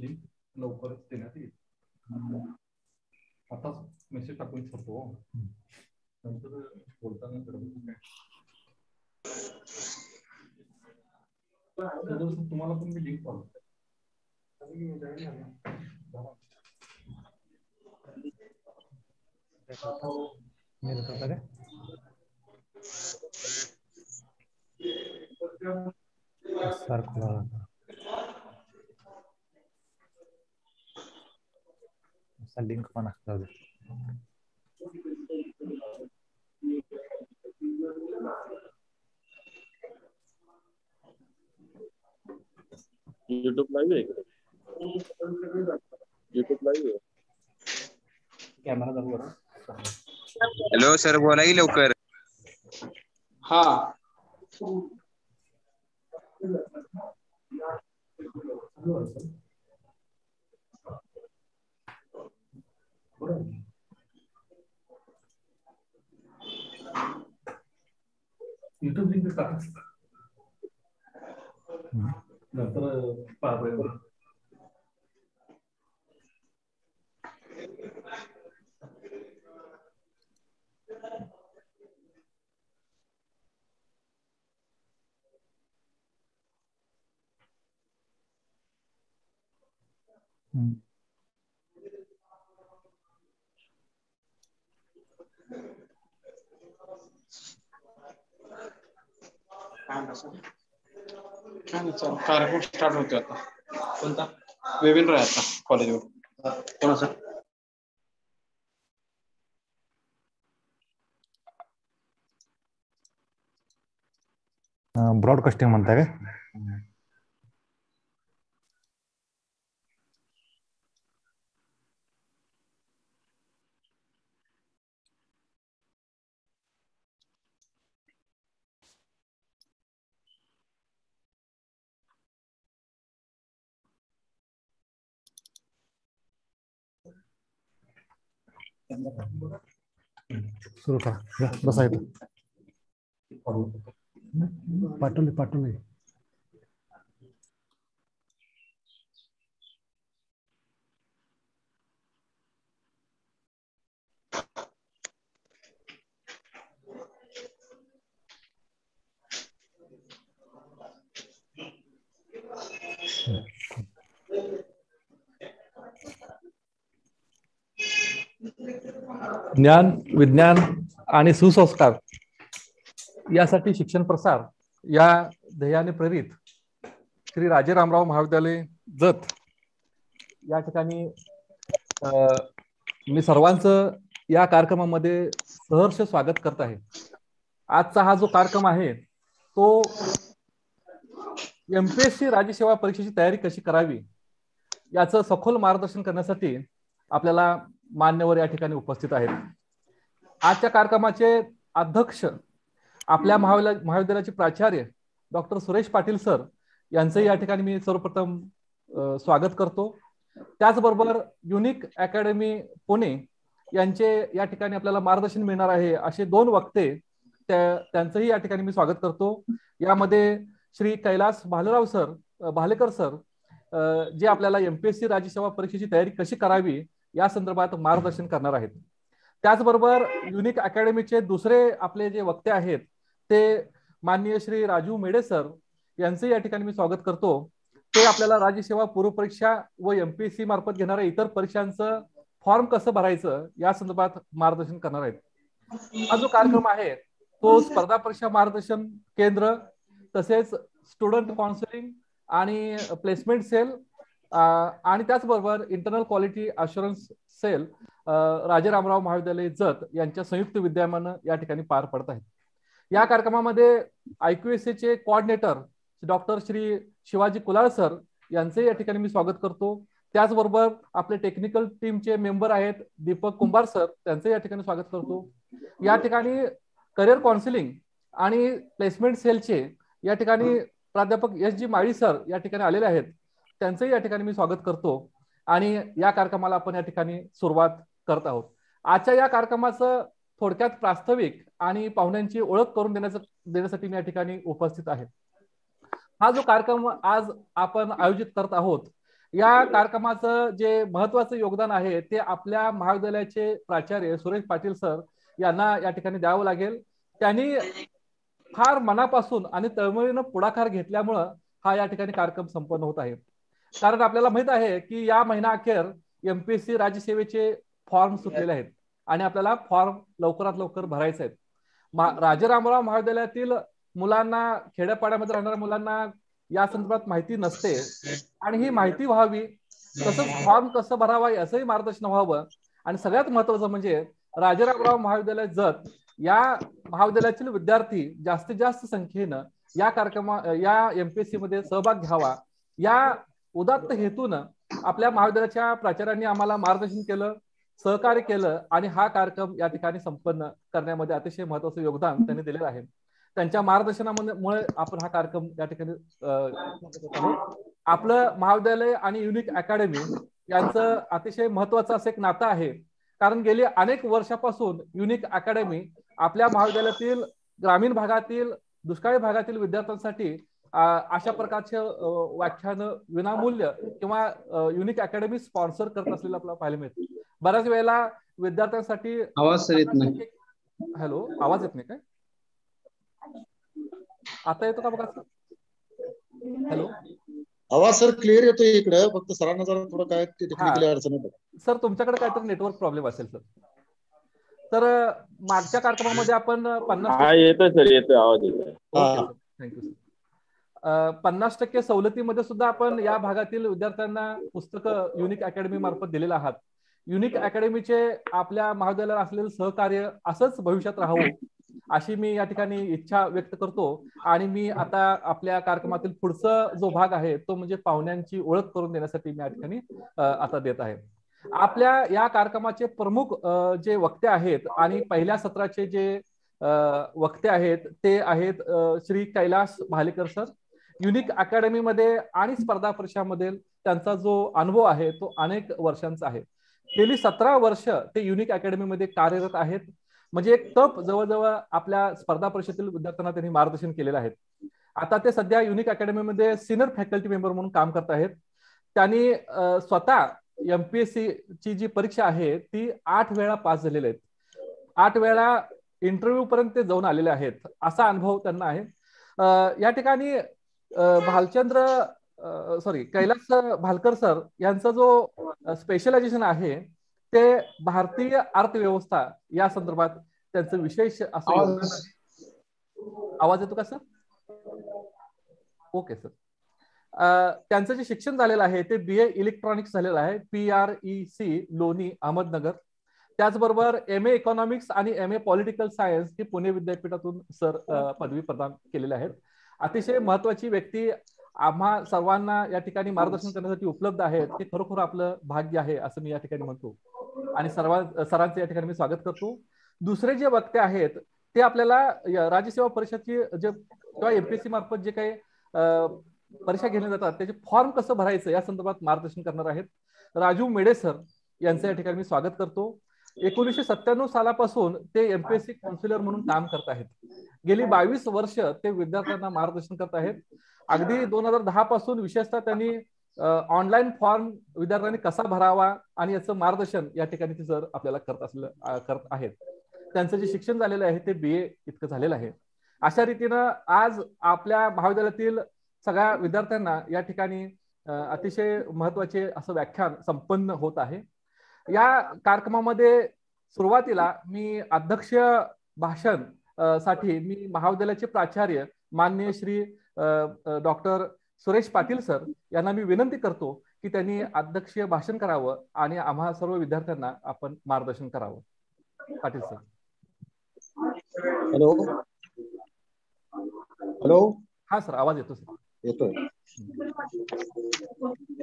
Link लवकरच देण्यात येईल. आताच मेसेज टाकून ठेवतो, नंतर बोलताना तुम्हाला पण मी लिंक पाठवतो. लिंक पण असतं. YouTube लाईव्ह आहे. YouTube लाईव्ह आहे. कॅमेरा चालू करा. हॅलो सर, बोला की लवकर. हा युट्यूब लिंक टाका नंतर कार्यक्रम स्टार्ट होतो आता. कोणता वेबिनार आहे आता कॉलेजवर? कोणाचा? ब्रॉडकास्टिंग म्हणताय काय? सुरू करा. बसा इथं. पाठवले. ज्ञान, विज्ञान आणि सुसंस्कार यासाठी शिक्षण प्रसार या ध्येयाने प्रेरित श्री राजे रामराव महाविद्यालय जत या ठिकाणी मी सर्वांचं या कार्यक्रमामध्ये सहर्ष स्वागत करत आहे. आजचा हा जो कार्यक्रम आहे तो MPSC राज्यसेवा परीक्षेची तयारी कशी करावी याचं सखोल मार्गदर्शन करण्यासाठी आपल्याला मान्यवर या ठिकाणी उपस्थित आहेत. आजच्या कार्यक्रमाचे अध्यक्ष आपल्या महाविद्यालयाचे प्राचार्य डॉक्टर सुरेश पाटील सर यांचं या ठिकाणी मी सर्वप्रथम स्वागत करतो. त्याचबरोबर युनिक अकॅडमी पुणे यांचे या ठिकाणी आपल्याला मार्गदर्शन मिळणार आहे असे दोन वक्ते त्यांचंही या ठिकाणी मी स्वागत करतो. यामध्ये श्री कैलास भालेकर सर जे आपल्याला MPSC राज्यसेवा परीक्षेची तयारी कशी करावी या संदर्भात मार्गदर्शन करणार आहेत. त्याचबरोबर युनिक अकॅडमीचे दुसरे आपले जे वक्ते आहेत ते माननीय श्री राजू मेडे सर यांचे या ठिकाणी मी स्वागत करतो. ते आपल्याला राज्यसेवा पूर्व परीक्षा व MPSC मार्फत घेणाऱ्या इतर परीक्षांचं फॉर्म कसं भरायचं या संदर्भात मार्गदर्शन करणार आहेत. हा जो कार्यक्रम आहे तो स्पर्धा परीक्षा मार्गदर्शन केंद्र तसेच स्टुडंट काउन्सिलिंग आणि प्लेसमेंट सेल आणि त्याचबरोबर इंटरनल क्वालिटी अश्युरन्स सेल राजे रामराव महाविद्यालय जत यांच्या संयुक्त विद्यमानं या ठिकाणी पार पडत आहेत. या कार्यक्रमामध्ये IQSA चे coordinator doctor Shri Shivaji Kulal sir यांचे या ठिकाणी मी स्वागत करतो. त्याचबरोबर आपले टेक्निकल टीमचे मेंबर आहेत दीपक कुंभार सर, त्यांचे या ठिकाणी स्वागत करतो. या ठिकाणी करिअर काउन्सिलिंग आणि प्लेसमेंट सेलचे या ठिकाणी प्राध्यापक SG माळी सर या ठिकाणी आलेले आहेत, त्यांचंही या ठिकाणी मी स्वागत करतो. आणि या कार्यक्रमाला आपण या ठिकाणी सुरुवात करत आहोत. आजच्या या कार्यक्रमाचं थोडक्यात प्रास्ताविक आणि पाहुण्यांची ओळख करून देण्यासाठी मी या ठिकाणी उपस्थित आहे. हा जो कार्यक्रम आज आपण आयोजित करत आहोत, या कार्यक्रमाचं जे महत्वाचं योगदान आहे ते आपल्या महाविद्यालयाचे प्राचार्य सुरेश पाटील सर यांना या ठिकाणी द्यावं लागेल. त्यांनी फार मनापासून आणि तळमळीनं पुढाकार घेतल्यामुळं हा या ठिकाणी कार्यक्रम संपन्न होत आहे. कारण आपल्याला माहित आहे की या महिना अखेर एमपीएससी राज्यसेवेचे फॉर्म सुटलेले आहेत आणि आपल्याला फॉर्म लवकरात लवकर भरायचे आहेत. राजारामराव महाविद्यालयातील मुलांना, खेड्यापाड्यामध्ये राहणाऱ्या मुलांना या संदर्भात माहिती नसते आणि ही माहिती व्हावी, तसंच फॉर्म कसं भरावा याचंही मार्गदर्शन व्हावं. आणि सगळ्यात महत्वाचं म्हणजे राजारामराव महाविद्यालय जत या महाविद्यालयातील विद्यार्थी जास्तीत जास्त संख्येनं या एमपीएससी मध्ये सहभाग घ्यावा, या उदात्त हेतून आपल्या महाविद्यालयाच्या प्राचार्यांनी आम्हाला मार्गदर्शन केलं, सहकार्य केलं आणि हा कार्यक्रम या ठिकाणी संपन्न करण्यामध्ये अतिशय महत्वाचं योगदान त्यांनी दिलेलं आहे. त्यांच्या मार्गदर्शनामुळे आपण हा कार्यक्रम या ठिकाणी आपलं महाविद्यालय आणि युनिक अकॅडमी यांचं अतिशय महत्वाचं असं एक नातं आहे. कारण गेली अनेक वर्षापासून युनिक अकॅडमी आपल्या महाविद्यालयातील ग्रामीण भागातील, दुष्काळी भागातील विद्यार्थ्यांसाठी अशा प्रकारचे व्याख्यान विनामूल्य किंवा युनिक अकॅडमी स्पॉन्सर करत असलेलं आपल्याला पाहायला मिळतं. बऱ्याच वेळेला विद्यार्थ्यांसाठी आवाज येत नाही. हॅलो, आवाज येत नाही काय? आता येतो का बघा? हॅलो, आवाज सर क्लिअर येतोय इकडे, फक्त सरांना जरा थोडं काय टेक्निकली अडचण येते सर. तुमच्याकडे काहीतरी नेटवर्क प्रॉब्लेम असेल सर. तर मागच्या कार्यक्रमामध्ये आपण 50% येतोय सर, येतोय आवाज येतोय. Thank you sir. 50% सवलतीमध्ये सुद्धा आपण या भागातील विद्यार्थ्यांना पुस्तकं युनिक अकॅडमी मार्फत दिलेलं आहात. युनिक अकॅडमीचे आपल्या महाविद्यालयाला असलेलं सहकार्य असंच भविष्यात राहावं अशी मी या ठिकाणी इच्छा व्यक्त करतो. आणि मी आता आपल्या कार्यक्रमातील पुढचा जो भाग आहे तो म्हणजे पाहुण्यांची ओळख करून देण्यासाठी मी या ठिकाणी आता देत आहे. आपल्या या कार्यक्रमाचे प्रमुख जे वक्ते आहेत आणि पहिल्या सत्राचे जे वक्ते आहेत ते आहेत श्री कैलास भालेकर सर. युनिक अकॅडमीमध्ये आणि स्पर्धा परीक्षामध्ये त्यांचा जो अनुभव आहे तो अनेक वर्षांचा आहे. गेली 17 वर्ष ते युनिक अकॅडमीमध्ये कार्यरत आहेत. म्हणजे एक तप जवळजवळ आपल्या स्पर्धा परिषदेतील विद्यार्थ्यांना त्यांनी मार्गदर्शन केलेलं आहे. आता ते सध्या युनिक अकॅडमीमध्ये सिनियर फॅकल्टी मेंबर म्हणून काम करत आहेत. त्यांनी स्वतः एमपीएससी ची जी परीक्षा आहे ती 8 वेळा पास झालेले आहेत. 8 वेळा इंटरव्ह्यू पर्यंत ते जाऊन आलेले आहेत, असा अनुभव त्यांना आहे. या ठिकाणी कैलास भालकर सर यांचा जो स्पेशलायझेशन आहे ते भारतीय अर्थव्यवस्था या संदर्भात त्यांचं विशेष असं. आवाज येतो का सर? Okay sir. त्यांचं जे शिक्षण झालेलं आहे ते BA इलेक्ट्रॉनिक्स झालेलं आहे, PREC लोणी अहमदनगर. त्याचबरोबर MA इकॉनॉमिक्स आणि MA पॉलिटिकल सायन्स ही पुणे विद्यापीठातून सर पदवी प्रदान केलेल्या आहेत. अतिशय महत्वाची व्यक्ती आम्हा सर्वांना या ठिकाणी मार्गदर्शन करण्यासाठी उपलब्ध आहेत. हे खरोखर आपलं भाग्य आहे असं मी या ठिकाणी म्हणतो आणि सरांचं या ठिकाणी मी स्वागत करतो. दुसरे जे वक्ते आहेत ते आपल्याला राज्यसेवा परिषदची जे किंवा एमपीएससी मार्फत जे काही परीक्षा घेण्यात जातात त्याचे फॉर्म कसं भरायचं या संदर्भात मार्गदर्शन करणार आहेत. राजू मेडे सर यांचं या ठिकाणी मी स्वागत करतो. 1997 सालापासून ते एमपीएससी काउन्सिलर म्हणून काम करत आहेत. गेली 22 वर्ष ते विद्यार्थ्यांना मार्गदर्शन करत आहेत. अगदी 2010 पासून विशेषतः त्यांनी ऑनलाईन फॉर्म विद्यार्थ्यांनी कसा भरावा आणि याचं मार्गदर्शन या ठिकाणी ते सर आपल्याला करत आहेत. त्यांचं जे शिक्षण झालेलं आहे ते BA इतकं झालेलं आहे. अशा रीतीनं आज आपल्या महाविद्यालयातील सगळ्या विद्यार्थ्यांना या ठिकाणी अतिशय महत्वाचे असं व्याख्यान संपन्न होत आहे. या कार्यक्रमामध्ये सुरुवातीला मी अध्यक्ष भाषण साठी मी महाविद्यालयाचे प्राचार्य माननीय श्री डॉक्टर सुरेश पाटील सर यांना मी विनंती करतो की त्यांनी अध्यक्षीय भाषण करावं आणि आम्हा सर्व विद्यार्थ्यांना आपण मार्गदर्शन करावं. पाटील सर. Hello hello. हा सर, आवाज येतो सर. येतोय.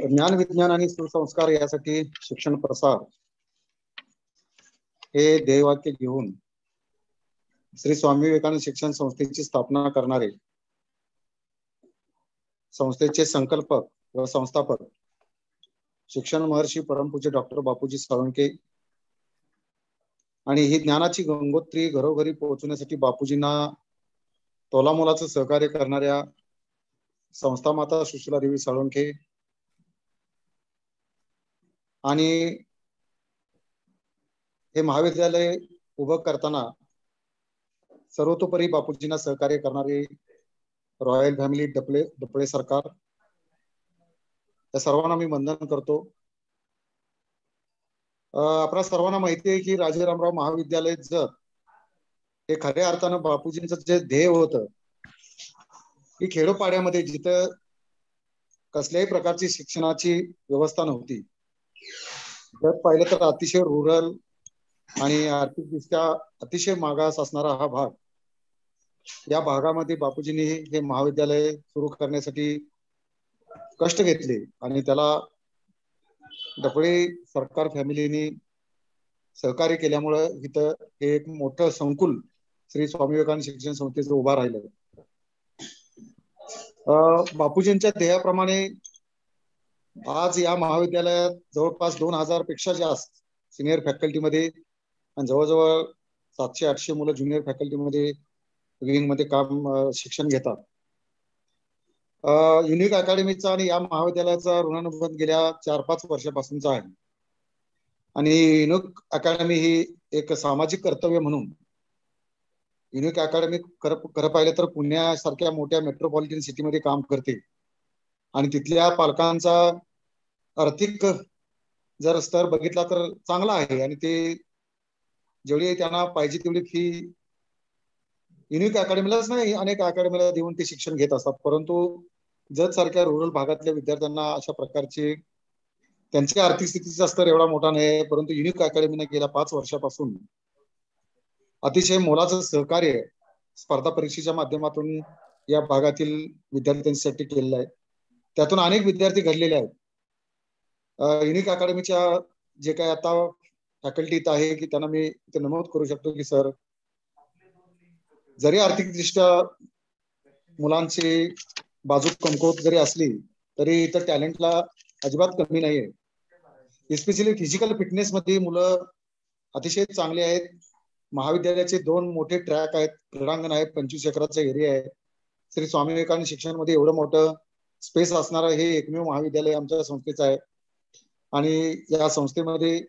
ज्ञान विज्ञान आणि सुसंस्कार यासाठी शिक्षण प्रसार हे ध्येयवाक्य घेऊन श्री स्वामी विवेकानंद शिक्षण संस्थेची स्थापना करणारे संस्थेचे संकल्पक व संस्थापक शिक्षण महर्षी परमपूज्य डॉक्टर बापूजी साळुंखे आणि ही ज्ञानाची गंगोत्री घरोघरी पोहोचवण्यासाठी बापूजींना तोलामोलाचं सहकार्य करणाऱ्या संस्था माता सुशीला देवी साळुंखे आणि हे महाविद्यालय उभं करताना सर्वतोपरी बापूजींना सहकार्य करणारे रॉयल फॅमिली डपळे सरकार, त्या सर्वांना मी वंदन करतो. आपल्या सर्वांना माहिती आहे की राजारामराव महाविद्यालय जत हे खऱ्या अर्थानं बापूजींचं जे ध्येय होतं की खेडोपाड्यामध्ये जिथं कसल्याही प्रकारची शिक्षणाची व्यवस्था नव्हती, जर पाहिलं तर अतिशय रुरल आणि आर्थिकदृष्ट्या अतिशय मागास असणारा हा भाग, या भागामध्ये बापूजींनी हे महाविद्यालय सुरू करण्यासाठी कष्ट घेतले आणि त्याला डपळे सरकार फॅमिलीनी सहकार्य केल्यामुळं इथं हे एक मोठं संकुल श्री स्वामी विवेकानंद शिक्षण संस्थेचं उभा राहिलं. बापूजींच्या ध्येयाप्रमाणे आज या महाविद्यालयात जवळपास 2000 पेक्षा जास्त सिनियर फॅकल्टीमध्ये आणि जवळजवळ 700-800 मुलं ज्युनियर फॅकल्टीमध्ये विंग मध्ये शिक्षण घेतात. युनिक अकॅडमीचा आणि या महाविद्यालयाचा ऋणानुबंध गेल्या 4-5 वर्षापासूनचा आहे आणि युनिक अकॅडमी ही एक सामाजिक कर्तव्य म्हणून युनिक अकॅडमी खरं पाहिलं तर पुण्यासारख्या मोठ्या मेट्रोपॉलिटन सिटीमध्ये काम करते आणि तिथल्या पालकांचा आर्थिक जर स्तर बघितला तर चांगला आहे आणि ते जेवढी त्यांना पाहिजे तेवढी फी युनिक अकॅडमीलाच नाही अनेक अकॅडमीला देऊन ते शिक्षण घेत असतात. परंतु जत सारख्या रुरल भागातल्या विद्यार्थ्यांना अशा प्रकारचे त्यांची आर्थिक स्थितीचा स्तर एवढा मोठा नाही, परंतु युनिक अकॅडमीने गेल्या 5 वर्षापासून अतिशय मोलाचं सहकार्य स्पर्धा परीक्षेच्या माध्यमातून या भागातील विद्यार्थ्यांसाठी केलेलं आहे. त्यातून अनेक विद्यार्थी घडलेले आहेत. युनिक अकॅडमीच्या जे काही आता फॅकल्टी इथं आहे की त्यांना मी इथे नमूद करू शकतो की सर, जरी आर्थिकदृष्ट्या मुलांची बाजू कमकुवत जरी असली तरी इथं टॅलेंटला अजिबात कमी नाहीये. एस्पेशली फिजिकल फिटनेस मध्ये मुलं अतिशय चांगले आहेत. महाविद्यालयाचे 2 मोठे ट्रॅक आहेत, क्रीडांगण आहे, 25 एकराचा एरिया आहे. श्री स्वामी विवेकानंद शिक्षण मध्ये एवढं मोठं स्पेस असणारं हे एकमेव महाविद्यालय आमच्या संस्थेचं आहे आणि या संस्थेमध्ये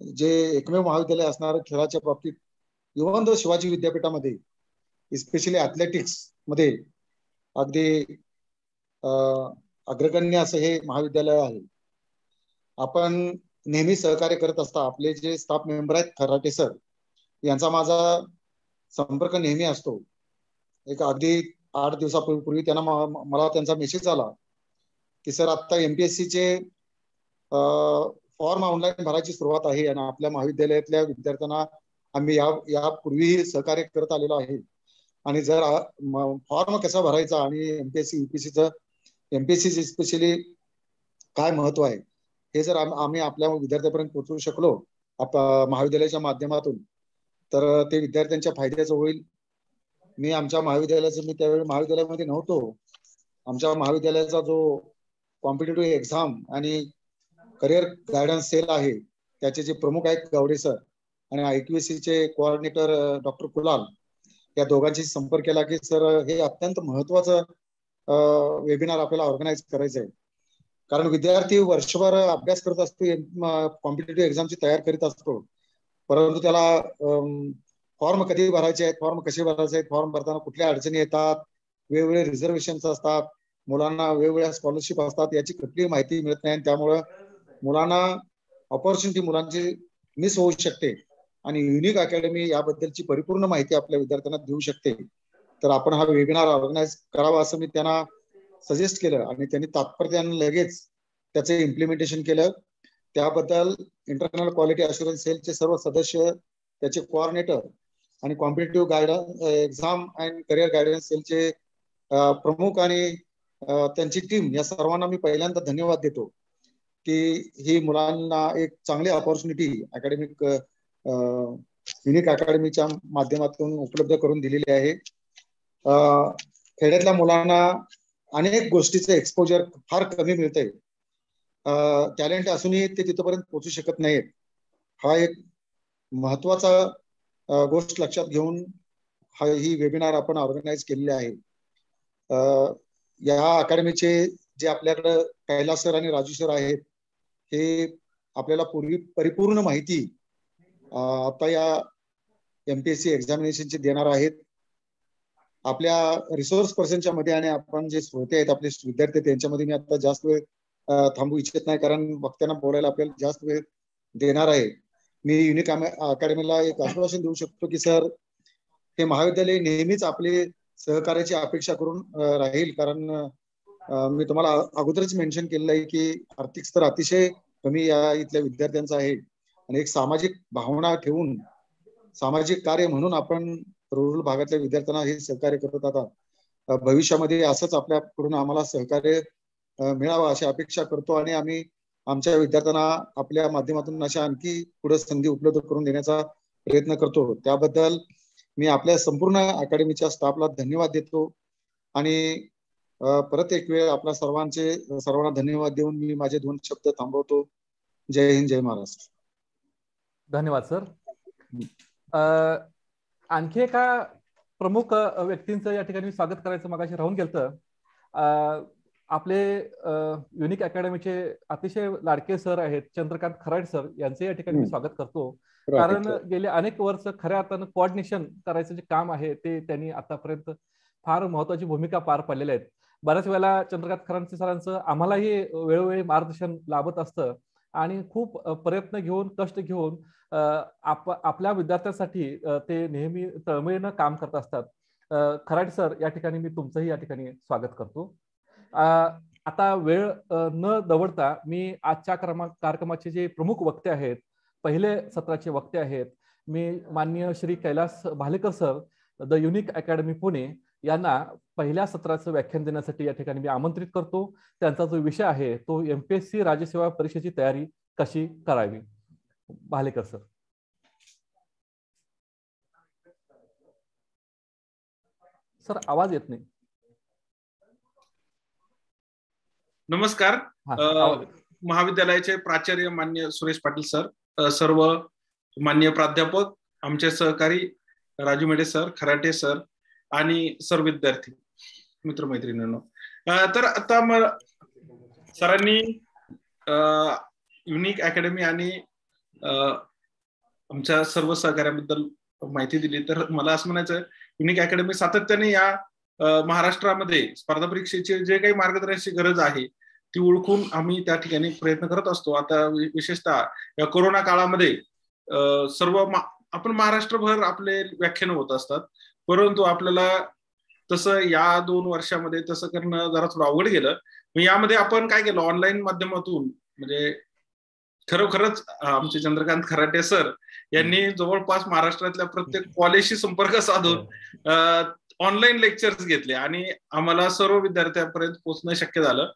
जे एकमेव महाविद्यालय असणार खेळाच्या बाबतीत इव्हन द शिवाजी विद्यापीठामध्ये स्पेशली ॲथलेटिक्स मध्ये अगदी अग्रगण्य असं हे महाविद्यालय आहे. आपण नेहमी सहकार्य करत असता. आपले जे स्टाफ मेंबर आहेत खराटे सर, यांचा माझा संपर्क नेहमी असतो. एक अगदी 8 दिवसापूर्वी त्यांना मला त्यांचा मेसेज आला की सर आता MPSC चे फॉर्म ऑनलाईन भरायची सुरुवात आहे आणि आपल्या महाविद्यालयातल्या विद्यार्थ्यांना आम्ही यापूर्वीही सहकार्य करत आलेलो आहे आणि जर फॉर्म कसा भरायचा आणि MPSC स्पेशली काय महत्व आहे हे जर आम्ही आपल्या विद्यार्थ्यांपर्यंत पोहोचवू शकलो महाविद्यालयाच्या माध्यमातून तर ते विद्यार्थ्यांच्या फायद्याचं होईल. मी आमच्या महाविद्यालयाचं, मी त्यावेळी महाविद्यालयामध्ये नव्हतो, आमच्या महाविद्यालयाचा जो कॉम्पिटेटिव्ह एक्झाम आणि करिअर गायडन्स सेल आहे त्याचे जे प्रमुख आहेत गावडे सर आणि IQAC चे कोऑर्डिनेटर डॉक्टर कुलाल, या दोघांशी संपर्क केला की सर हे अत्यंत महत्वाचं वेबिनार आपल्याला ऑर्गनाईज करायचं आहे. कारण विद्यार्थी वर्षभर अभ्यास करत असतो, कॉम्पिटेटिव्ह एक्झामची तयार करीत असतो, परंतु त्याला फॉर्म कधी भरायचे आहेत, फॉर्म कसे भरायचे आहेत, फॉर्म भरताना कुठल्या अडचणी येतात, वेगवेगळे रिझर्वेशन्स असतात, मुलांना वेगवेगळ्या स्कॉलरशिप असतात, याची कुठलीही माहिती मिळत नाही. त्यामुळं मुलांना ऑपॉर्च्युनिटी मुलांची मिस होऊ शकते आणि युनिक अकॅडमी याबद्दलची परिपूर्ण माहिती आपल्या विद्यार्थ्यांना देऊ शकते. तर आपण हा वेबिनार ऑर्गनाईज करावा असं मी त्यांना सजेस्ट केलं आणि त्यांनी तात्पर्याने लगेच त्याचे इम्प्लिमेंटेशन केलं. त्याबद्दल इंटरनल क्वालिटी अशुरन्स सेलचे सर्व सदस्य, त्याचे कोऑर्डिनेटर आणि competitive guidance exam and career guidance सेलचे प्रमुख आणि त्यांची टीम, या सर्वांना मी पहिल्यांदा धन्यवाद देतो की ही मुलांना एक चांगली ऑपॉर्च्युनिटी अकॅडमिक युनिक अकॅडमीच्या माध्यमातून उपलब्ध करून दिलेली आहे. खेड्यातल्या मुलांना अनेक गोष्टीचं एक्सपोजर फार कमी मिळतंय. टॅलेंट असूनही ते तिथपर्यंत पोहोचू शकत नाहीत. हा एक महत्वाचा गोष्ट लक्षात घेऊन ही वेबिनार आपण ऑर्गनाईज केलेली आहे. या अकॅडमीचे जे आपल्याकडे कैलास सर आणि राजू सर आहेत, हे आपल्याला परिपूर्ण माहिती आता या MPSC एक्झामिनेशनची देणार आहेत. आपल्या रिसोर्स पर्सनच्या मध्ये आणि आपण जे श्रोते आहेत आपले विद्यार्थी त्यांच्यामध्ये मी आता जास्त वेळ थांबू इच्छित नाही, कारण वक्त्यांना बोलायला आपल्याला जास्त वेळ देणार आहे. मी युनिक अकॅडमीला एक आश्वासन देऊ शकतो की सर, हे महाविद्यालय नेहमीच आपले सहकार्याची अपेक्षा करून राहील, कारण मी तुम्हाला अगोदरच मेन्शन केलेलं आहे की आर्थिक स्तर अतिशय कमी या इथल्या विद्यार्थ्यांचा आहे आणि एक सामाजिक भावना ठेवून सामाजिक कार्य म्हणून आपण रुरल भागातल्या विद्यार्थ्यांना हे सहकार्य करत आता भविष्यामध्ये असंच आपल्याकडून आम्हाला सहकार्य मिळावं अशी अपेक्षा करतो आणि आम्ही आमच्या विद्यार्थ्यांना आपल्या माध्यमातून अशा आणखी पुढे संधी उपलब्ध करून देण्याचा प्रयत्न करतो. त्याबद्दल मी आपल्या संपूर्ण अकॅडमीच्या स्टाफला धन्यवाद देतो आणि परत एक वेळ आपल्या सर्वांना धन्यवाद देऊन मी माझे 2 शब्द थांबवतो. जय हिंद, जय महाराष्ट्र. धन्यवाद सर. आणखी एका प्रमुख व्यक्तींचं या ठिकाणी स्वागत करायचं मगाशी राहून गेलं. आपले युनिक अकॅडमीचे अतिशय लाडके सर आहेत चंद्रकांत खराड सर, यांचे या ठिकाणी मी स्वागत करतो. कारण गेले अनेक वर्ष खऱ्या अर्थानं कोऑर्डिनेशन करायचं जे काम आहे ते त्यांनी आतापर्यंत फार महत्वाची भूमिका पार पाडलेल्या आहेत. बऱ्याच वेळेला चंद्रकांत खराड सरांचं आम्हालाही वेळोवेळी मार्गदर्शन लाभत असतं आणि खूप प्रयत्न घेऊन कष्ट घेऊन आपल्या विद्यार्थ्यांसाठी ते नेहमी तळमळीनं काम करत असतात. खराड सर, या ठिकाणी मी तुमचंही या ठिकाणी स्वागत करतो. आता वेळ न दवडता मी आजच्या कार्यक्रमाचे जे प्रमुख वक्ते आहेत, पहिले सत्राचे वक्ते आहेत, मी माननीय Shri Kailas Bhalekar sir, the unique academy Pune यांना पहिल्या सत्राचं व्याख्यान देण्यासाठी या ठिकाणी मी आमंत्रित करतो. त्यांचा जो विषय आहे तो MPSC राज्यसेवा परीक्षेची तयारी कशी करावी. भालेकर सर. सर, आवाज येत नाही. नमस्कार. महाविद्यालयाचे प्राचार्य मान्य सुरेश पाटील सर, सर्व मान्य प्राध्यापक, आमचे सहकारी राजू मेडे सर, खराटे सर आणि सर्व विद्यार्थी मित्रमैत्रिणींनो, तर आता सरांनी युनिक अकॅडमी आणि आमच्या सर्व सहकार्याबद्दल माहिती दिली. तर मला असं म्हणायचं, युनिक अकॅडमी सातत्याने या महाराष्ट्रामध्ये स्पर्धा परीक्षेची जे काही मार्गदर्शनाची गरज आहे ती ओळखून आम्ही त्या ठिकाणी प्रयत्न करत असतो. आता विशेषतः या कोरोना काळामध्ये सर्व आपण महाराष्ट्रभर आपले व्याख्यान होत असतात, परंतु आपल्याला तसं या 2 वर्षामध्ये तसं करणं जरा थोडं अवघड गेलं. यामध्ये आपण काय केलं, ऑनलाईन माध्यमातून, म्हणजे खरोखरच आमचे चंद्रकांत खराटे सर यांनी जवळपास महाराष्ट्रातल्या प्रत्येक कॉलेजशी संपर्क साधून ऑनलाईन लेक्चर्स घेतले आणि आम्हाला सर्व विद्यार्थ्यांपर्यंत पोहोचणं शक्य झालं.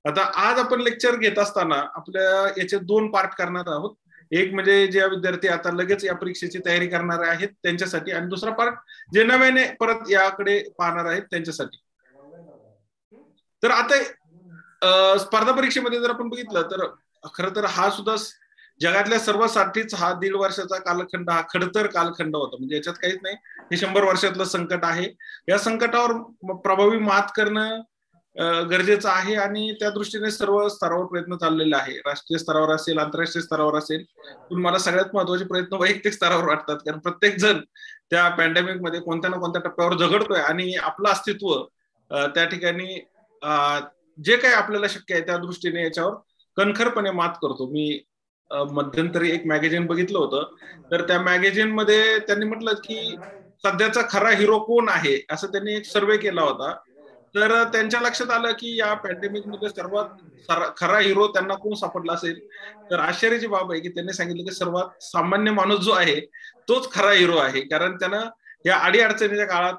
आता आज आपण लेक्चर घेत असताना आपल्या याचे 2 पार्ट करणार आहोत. एक म्हणजे जे विद्यार्थी आता लगेच या परीक्षेची तयारी करणार आहेत त्यांच्यासाठी, आणि दुसरा पार्ट जे नव्याने परत याकडे पाहणार आहेत त्यांच्यासाठी. तर आता स्पर्धा परीक्षेमध्ये जर आपण बघितलं तर खरं तर हा सुद्धा जगातल्या सर्वांसाठीच हा 1.5 वर्षाचा कालखंड, हा खडतर कालखंड होता. म्हणजे याच्यात काहीच नाही, हे 100 वर्षातलं संकट आहे. या संकटावर प्रभावी मात करणं गरजेचं आहे आणि त्या दृष्टीने सर्व स्तरावर प्रयत्न चाललेले आहे. राष्ट्रीय स्तरावर असेल, आंतरराष्ट्रीय स्तरावर असेल. पण मला सगळ्यात महत्वाचे प्रयत्न वैयक्तिक स्तरावर वाटतात, कारण प्रत्येक जण त्या पॅन्डेमिक मध्ये कोणत्या ना कोणत्या टप्प्यावर झगडतोय आणि आपलं अस्तित्व त्या ठिकाणी जे काही आपल्याला शक्य आहे त्या दृष्टीने याच्यावर कणखरपणे मात करतो. मी मध्यंतरी एक मॅगझिन बघितलं होतं, तर त्या मॅगझिन मध्ये त्यांनी म्हटलं की सध्याचा खरा हिरो कोण आहे, असं त्यांनी एक सर्वे केला होता. तर त्यांच्या लक्षात आलं की या पॅन्डेमिक मध्ये सर्वात खरा हिरो त्यांना कोण सापडला असेल, तर आश्चर्याची बाब आहे की त्यांनी सांगितलं की सर्वात सामान्य माणूस जो आहे तोच खरा हिरो आहे. कारण त्यानं या अडीअडचणीच्या काळात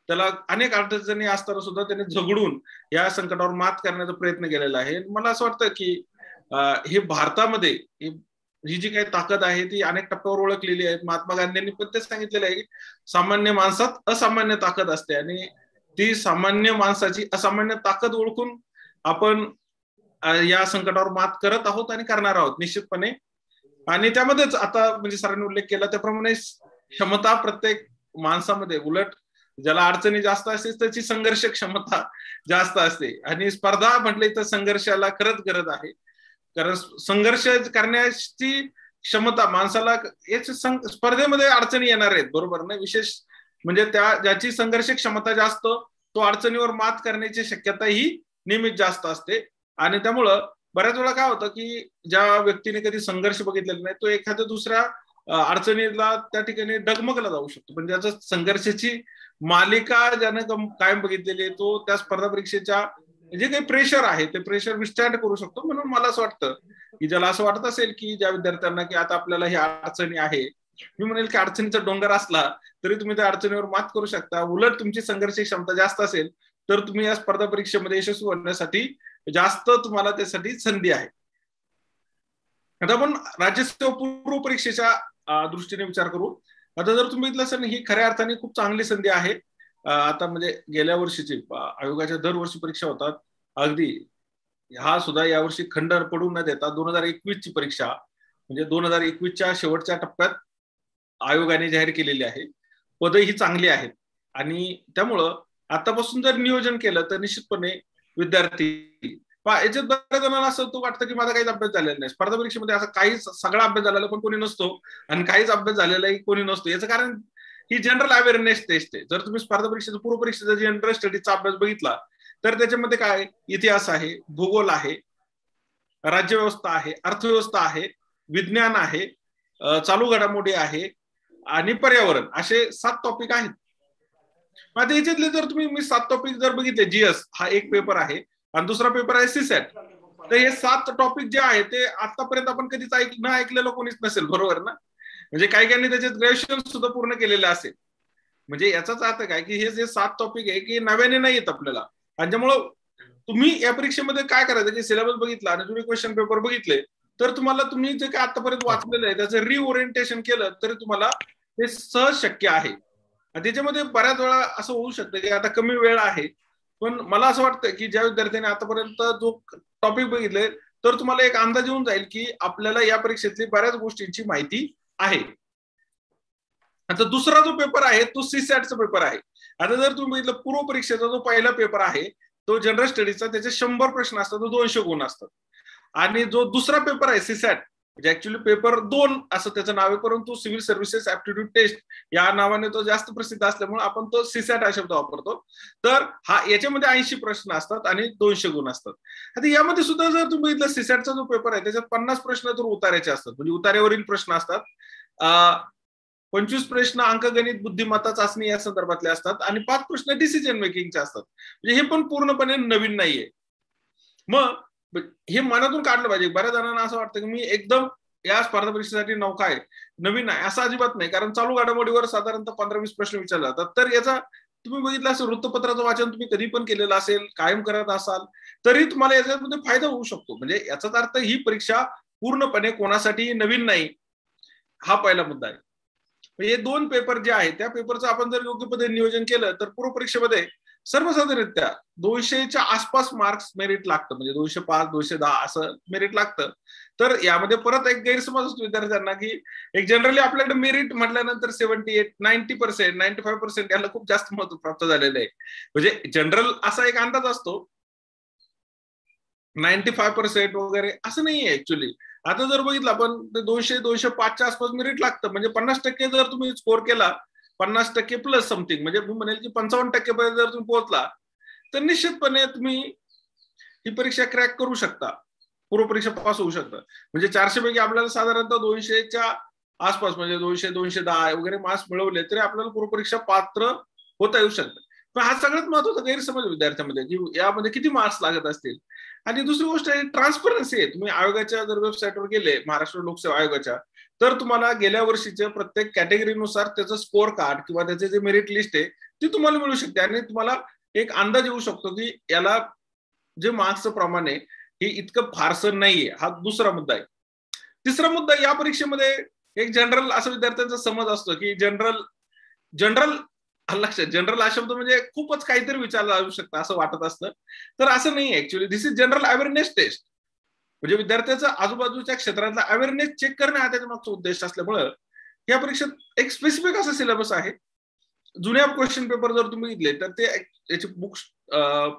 त्याला अनेक अडचणी असताना सुद्धा त्याने झगडून या संकटावर मात करण्याचा प्रयत्न केलेला आहे. मला असं वाटतं की हे भारतामध्ये ही जी काही ताकद आहे ती अनेक टप्प्यावर ओळखलेली आहे. महात्मा गांधींनी पण तेच सांगितलेलं आहे की सामान्य माणसात असामान्य ताकद असते आणि ती सामान्य माणसाची असामान्य ताकद ओळखून आपण या संकटावर मात करत आहोत आणि करणार आहोत निश्चितपणे. आणि त्यामध्येच आता म्हणजे सरांनी उल्लेख केला त्याप्रमाणे क्षमता प्रत्येक माणसामध्ये, उलट ज्याला अडचणी जास्त असते त्याची संघर्ष क्षमता जास्त असते. आणि स्पर्धा म्हटले तर संघर्षाला खरंच गरज आहे, कारण संघर्ष करण्याची क्षमता माणसाला स्पर्धेमध्ये अडचणी येणार आहेत, बरोबर ना. विशेष म्हणजे ज्याची संघर्ष क्षमता जास्त तो अडचणीवर मात करण्याची शक्यता ही नेहमीच जास्त असते. आणि त्यामुळं बऱ्याच वेळा काय होतं की ज्या व्यक्तीने कधी संघर्ष बघितलेला नाही तो एखाद्या दुसऱ्या अडचणीला त्या ठिकाणी डगमगला जाऊ शकतो. पण ज्याचं संघर्षाची मालिका ज्यानं कायम बघितलेली आहे तो त्या स्पर्धा परीक्षेच्या जे काही प्रेशर आहे ते प्रेशर विस्टँड करू शकतो. म्हणून मला असं वाटतं की ज्याला असं वाटत असेल की ज्या विद्यार्थ्यांना की आता आपल्याला ही अडचणी आहे, मी म्हणेल की अडचणीचा डोंगर असला तरी तुम्ही त्या अडचणीवर मात करू शकता. उलट तुमची संघर्ष क्षमता जास्त असेल तर तुम्ही या स्पर्धा परीक्षेमध्ये यशस्वी होण्यासाठी जास्त तुम्हाला त्यासाठी संधी आहे. आता आपण राज्यसेवा पूर्व परीक्षेच्या दृष्टीने विचार करू. आता जर तुम्ही बघितलं असेल ही खऱ्या अर्थाने खूप चांगली संधी आहे. आता म्हणजे गेल्या वर्षीची आयोगाच्या दरवर्षी परीक्षा होतात, अगदी हा सुद्धा यावर्षी खंड पडू न देता 2021 ची परीक्षा म्हणजे 2021च्या शेवटच्या टप्प्यात आयोगाने जाहीर केलेली आहे. पदं ही चांगली आहेत आणि त्यामुळं आतापासून जर नियोजन केलं तर निश्चितपणे विद्यार्थी याच्यात बऱ्याच जणांना असं वाटतं की माझा काहीच अभ्यास झालेला नाही. स्पर्धा परीक्षेमध्ये असं काहीच सगळा अभ्यास झालेला पण कोणी नसतो आणि काहीच अभ्यास झालेलाही कोणी नसतो. याचं कारण ही जनरल अवेअरनेस टेस्ट आहे. जर तुम्ही स्पर्धा परीक्षेचा पूर्व परीक्षेचा जनरल स्टडीजचा अभ्यास बघितला तर त्याच्यामध्ये काय इतिहास आहे, भूगोल आहे, राज्यव्यवस्था आहे, अर्थव्यवस्था आहे, विज्ञान आहे, चालू घडामोडी आहे आणि पर्यावरण असे 7 टॉपिक आहेत. आता याच्यातले जर तुम्ही मी 7 टॉपिक जर बघितले, जीएस हा एक पेपर आहे आणि दुसरा पेपर आहे सीसॅट, तर हे 7 टॉपिक जे आहे ते आतापर्यंत आपण कधीच ऐकलेलं कोणीच नसेल, बरोबर ना. म्हणजे काही त्याच्यात ग्रॅज्युएशन सुद्धा पूर्ण केलेलं असेल. म्हणजे याचाच अर्थ काय की हे जे 7 टॉपिक आहे की नव्याने नाही येत आपल्याला. आणि त्यामुळं तुम्ही या परीक्षेमध्ये काय करायचं की सिलेबस बघितला आणि तुम्ही क्वेश्चन पेपर बघितले तर तुम्हाला तुम्ही जे काय आतापर्यंत वाचलेलं आहे त्याचं रिओरिएंटेशन केलं तरी तुम्हाला ते सहज शक्य आहे. आणि त्याच्यामध्ये बऱ्याच वेळा असं होऊ शकतं की आता कमी वेळ आहे पण मला असं वाटतं की ज्या विद्यार्थ्यांनी आतापर्यंत जो टॉपिक बघितले तर तुम्हाला एक अंदाज येऊन जाईल की आपल्याला या परीक्षेतली बऱ्याच गोष्टींची माहिती आहे. आता दुसरा जो पेपर आहे तो सीसॅटचा पेपर आहे. आता जर तुम्ही बघितलं पूर्व परीक्षेचा जो पहिला पेपर आहे तो जनरल स्टडीजचा, त्याचे 100 प्रश्न असतात, 200 गुण असतात. आणि जो दुसरा पेपर आहे सीसॅट म्हणजे ऍक्च्युअली पेपर 2 असं त्याचं नाव आहे, परंतु सिव्हिल सर्व्हिसेस ऍप्टिट्यूड टेस्ट या नावाने तो जास्त प्रसिद्ध असल्यामुळे आपण तो सीसॅट हा शब्द वापरतो. तर हा याच्यामध्ये 80 प्रश्न असतात आणि 200 गुण असतात. आता यामध्ये सुद्धा जर तुम्ही बघितलं सीसॅटचा जो पेपर आहे त्याच्यात 50 प्रश्न तर उतार्याचे असतात, म्हणजे उतार्यावरील प्रश्न असतात. 25 प्रश्न अंकगणित बुद्धिमत्ता चाचणी या संदर्भातले असतात आणि 5 प्रश्न डिसिजन मेकिंगचे असतात. म्हणजे हे पण पूर्णपणे नवीन नाहीये. मग हे मनातून काढलं पाहिजे. बऱ्याच जणांना असं वाटतं की मी एकदम या स्पर्धा परीक्षेसाठी नौका आहे, नवीन आहे, असं अजिबात नाही. कारण चालू घडामोडीवर साधारणतः 15-20 प्रश्न विचारले जातात. तर याचा तुम्ही बघितलं असेल वृत्तपत्राचं वाचन तुम्ही कधी पण केलेलं असेल, कायम करत असाल तरी तुम्हाला याच्यामध्ये फायदा होऊ शकतो. म्हणजे याचाच अर्थ ही परीक्षा पूर्णपणे कोणासाठी नवीन नाही, हा पहिला मुद्दा आहे. हे 2 पेपर जे आहेत त्या पेपरचं आपण जर योग्य पद्धतीने नियोजन केलं तर पूर्व परीक्षेमध्ये सर्वसाधारणरित्या 200च्या आसपास मार्क्स मेरिट लागतं, म्हणजे 205, 210 असं मेरिट लागतं. तर यामध्ये परत एक गैरसमज असतो विद्यार्थ्यांना की एक जनरली आपल्याकडे मेरिट म्हटल्यानंतर 78, 90%, 95% याला खूप जास्त महत्व प्राप्त झालेलं आहे. म्हणजे जनरल असा एक अंदाज असतो 95% वगैरे असं नाहीये ऍक्च्युअली. आता जर बघितलं आपण 200-205च्या आसपास मेरिट लागतं, म्हणजे 50% जर तुम्ही स्कोर केला, 50% प्लस समथिंग, म्हणजे मी म्हणेल की 55% पर्यंत जर तुम्ही पोहोचला तर निश्चितपणे तुम्ही ही परीक्षा क्रॅक करू शकता, पूर्व परीक्षा पास होऊ शकता. म्हणजे 400 पैकी आपल्याला साधारणतः 200च्या आसपास म्हणजे 200-210 वगैरे मार्क्स मिळवले तरी आपल्याला पूर्व परीक्षा पात्र होता येऊ शकतं. पण हा सगळ्यात महत्वाचा गैरसमज विद्यार्थ्यांमध्ये की यामध्ये किती मार्क्स लागत असतील. आणि दुसरी गोष्ट आहे ट्रान्सपरन्सी आहे. तुम्ही आयोगाच्या जर वेबसाईटवर गेले महाराष्ट्र लोकसेवा आयोगाच्या तर तुम्हाला गेल्या वर्षीच्या प्रत्येक कॅटेगरीनुसार त्याचं स्कोअर कार्ड किंवा त्याचे जे मेरिट लिस्ट आहे ती तुम्हाला मिळू शकते आणि तुम्हाला एक अंदाज येऊ शकतो की याला जे मार्क्सचं प्रमाण आहे हे इतकं फारसं नाहीये. हा दुसरा मुद्दा आहे. तिसरा मुद्दा या परीक्षेमध्ये एक जनरल असं विद्यार्थ्यांचा समज असतो की जनरल लक्षात जनरल हा शब्द म्हणजे खूपच काहीतरी विचारला जाऊ शकतं असं वाटत असतं. तर असं नाही actually. This is general awareness test. म्हणजे विद्यार्थ्याचा आजूबाजूच्या क्षेत्रातला अवेअरनेस चेक करणे हा त्याच्या मागचा उद्देश असल्यामुळं या परीक्षेत एक स्पेसिफिक असा सिलेबस आहे जुन्या क्वेश्चन पेपर जर तुम्ही घेतले तर ते याचे बुक्स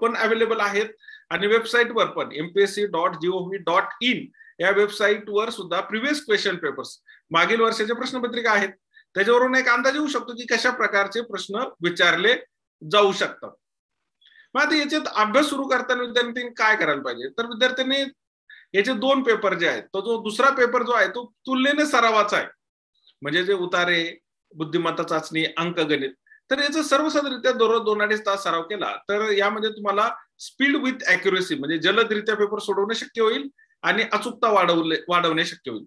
पण अवेलेबल आहेत आणि वेबसाईटवर पण mpsc.gov.in या वेबसाईटवर सुद्धा प्रिव्हियस क्वेश्चन पेपर्स मागील वर्षाच्या प्रश्नपत्रिका आहेत. त्याच्यावरून एक अंदाज येऊ शकतो की कशा प्रकारचे प्रश्न विचारले जाऊ शकतात. मग आता याच्यात अभ्यास सुरू करताना विद्यार्थ्यांनी काय करायला पाहिजे, तर विद्यार्थ्यांनी याचे 2 पेपर जे आहेत, तो जो दुसरा पेपर जो आहे तो तुलनेने सरावाचा आहे, म्हणजे जे उतारे, बुद्धिमत्ता चाचणी, अंकगणित. तर याचा सर्वसाधारणरित्या दररोज 2-2.5 तास सराव केला तर यामध्ये तुम्हाला स्पीड विथ अॅक्युरेसी म्हणजे जलदरित्या पेपर सोडवणे शक्य होईल आणि अचूकता वाढवणे शक्य होईल.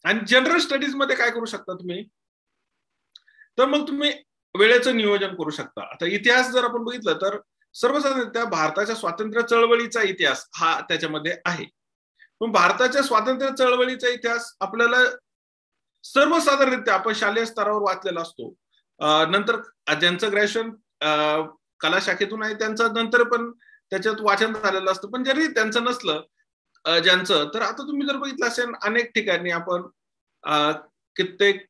आणि जनरल स्टडीज मध्ये काय करू शकता तुम्ही, तर मग तुम्ही वेळेचं नियोजन करू शकता. आता इतिहास जर आपण बघितलं तर सर्वसाधारणतः भारताच्या स्वातंत्र्य चळवळीचा इतिहास हा त्याच्यामध्ये आहे. पण भारताच्या स्वातंत्र्य चळवळीचा इतिहास आपल्याला सर्वसाधारणरित्या आपण शालेय स्तरावर वाचलेला असतो. नंतर ज्यांचं ग्रॅज्युएशन कला शाखेतून आहे त्यांचं नंतर पण त्याच्यात वाचन झालेलं असतं. पण जरी त्यांचं नसलं ज्यांचं, तर आता तुम्ही जर बघितलं असेल अनेक ठिकाणी आपण कित्येक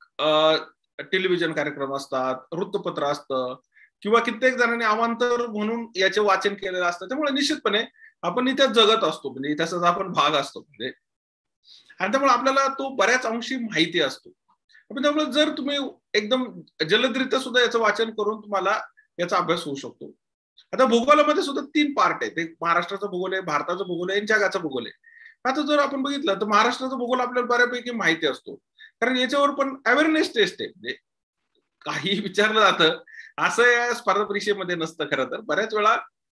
टेलिव्हिजन कार्यक्रम असतात, वृत्तपत्र असतं किंवा कित्येक जणांनी अवांतर म्हणून याचे वाचन केलेलं असतं. त्यामुळे निश्चितपणे आपण इतिहास जगत असतो, म्हणजे इतिहासाचा आपण भाग असतो म्हणजे, आणि त्यामुळे आपल्याला तो बऱ्याच अंशी माहिती असतो. त्यामुळे जर तुम्ही एकदम जलदरित्या सुद्धा याचं वाचन करून तुम्हाला याचा अभ्यास होऊ शकतो. आता भूगोलामध्ये सुद्धा 3 पार्ट आहेत, एक महाराष्ट्राचा भूगोल आहे, भारताचा भूगोल आहे आणि जगाचा भूगोल आहे. आता जर आपण बघितलं तर महाराष्ट्राचा भूगोल आपल्याला बऱ्यापैकी माहिती असतो, कारण याच्यावर पण अवेअरनेस टेस्ट आहे. म्हणजे काही विचारलं जातं असं या स्पर्धा परीक्षेमध्ये नसतं. खरं तर बऱ्याच वेळा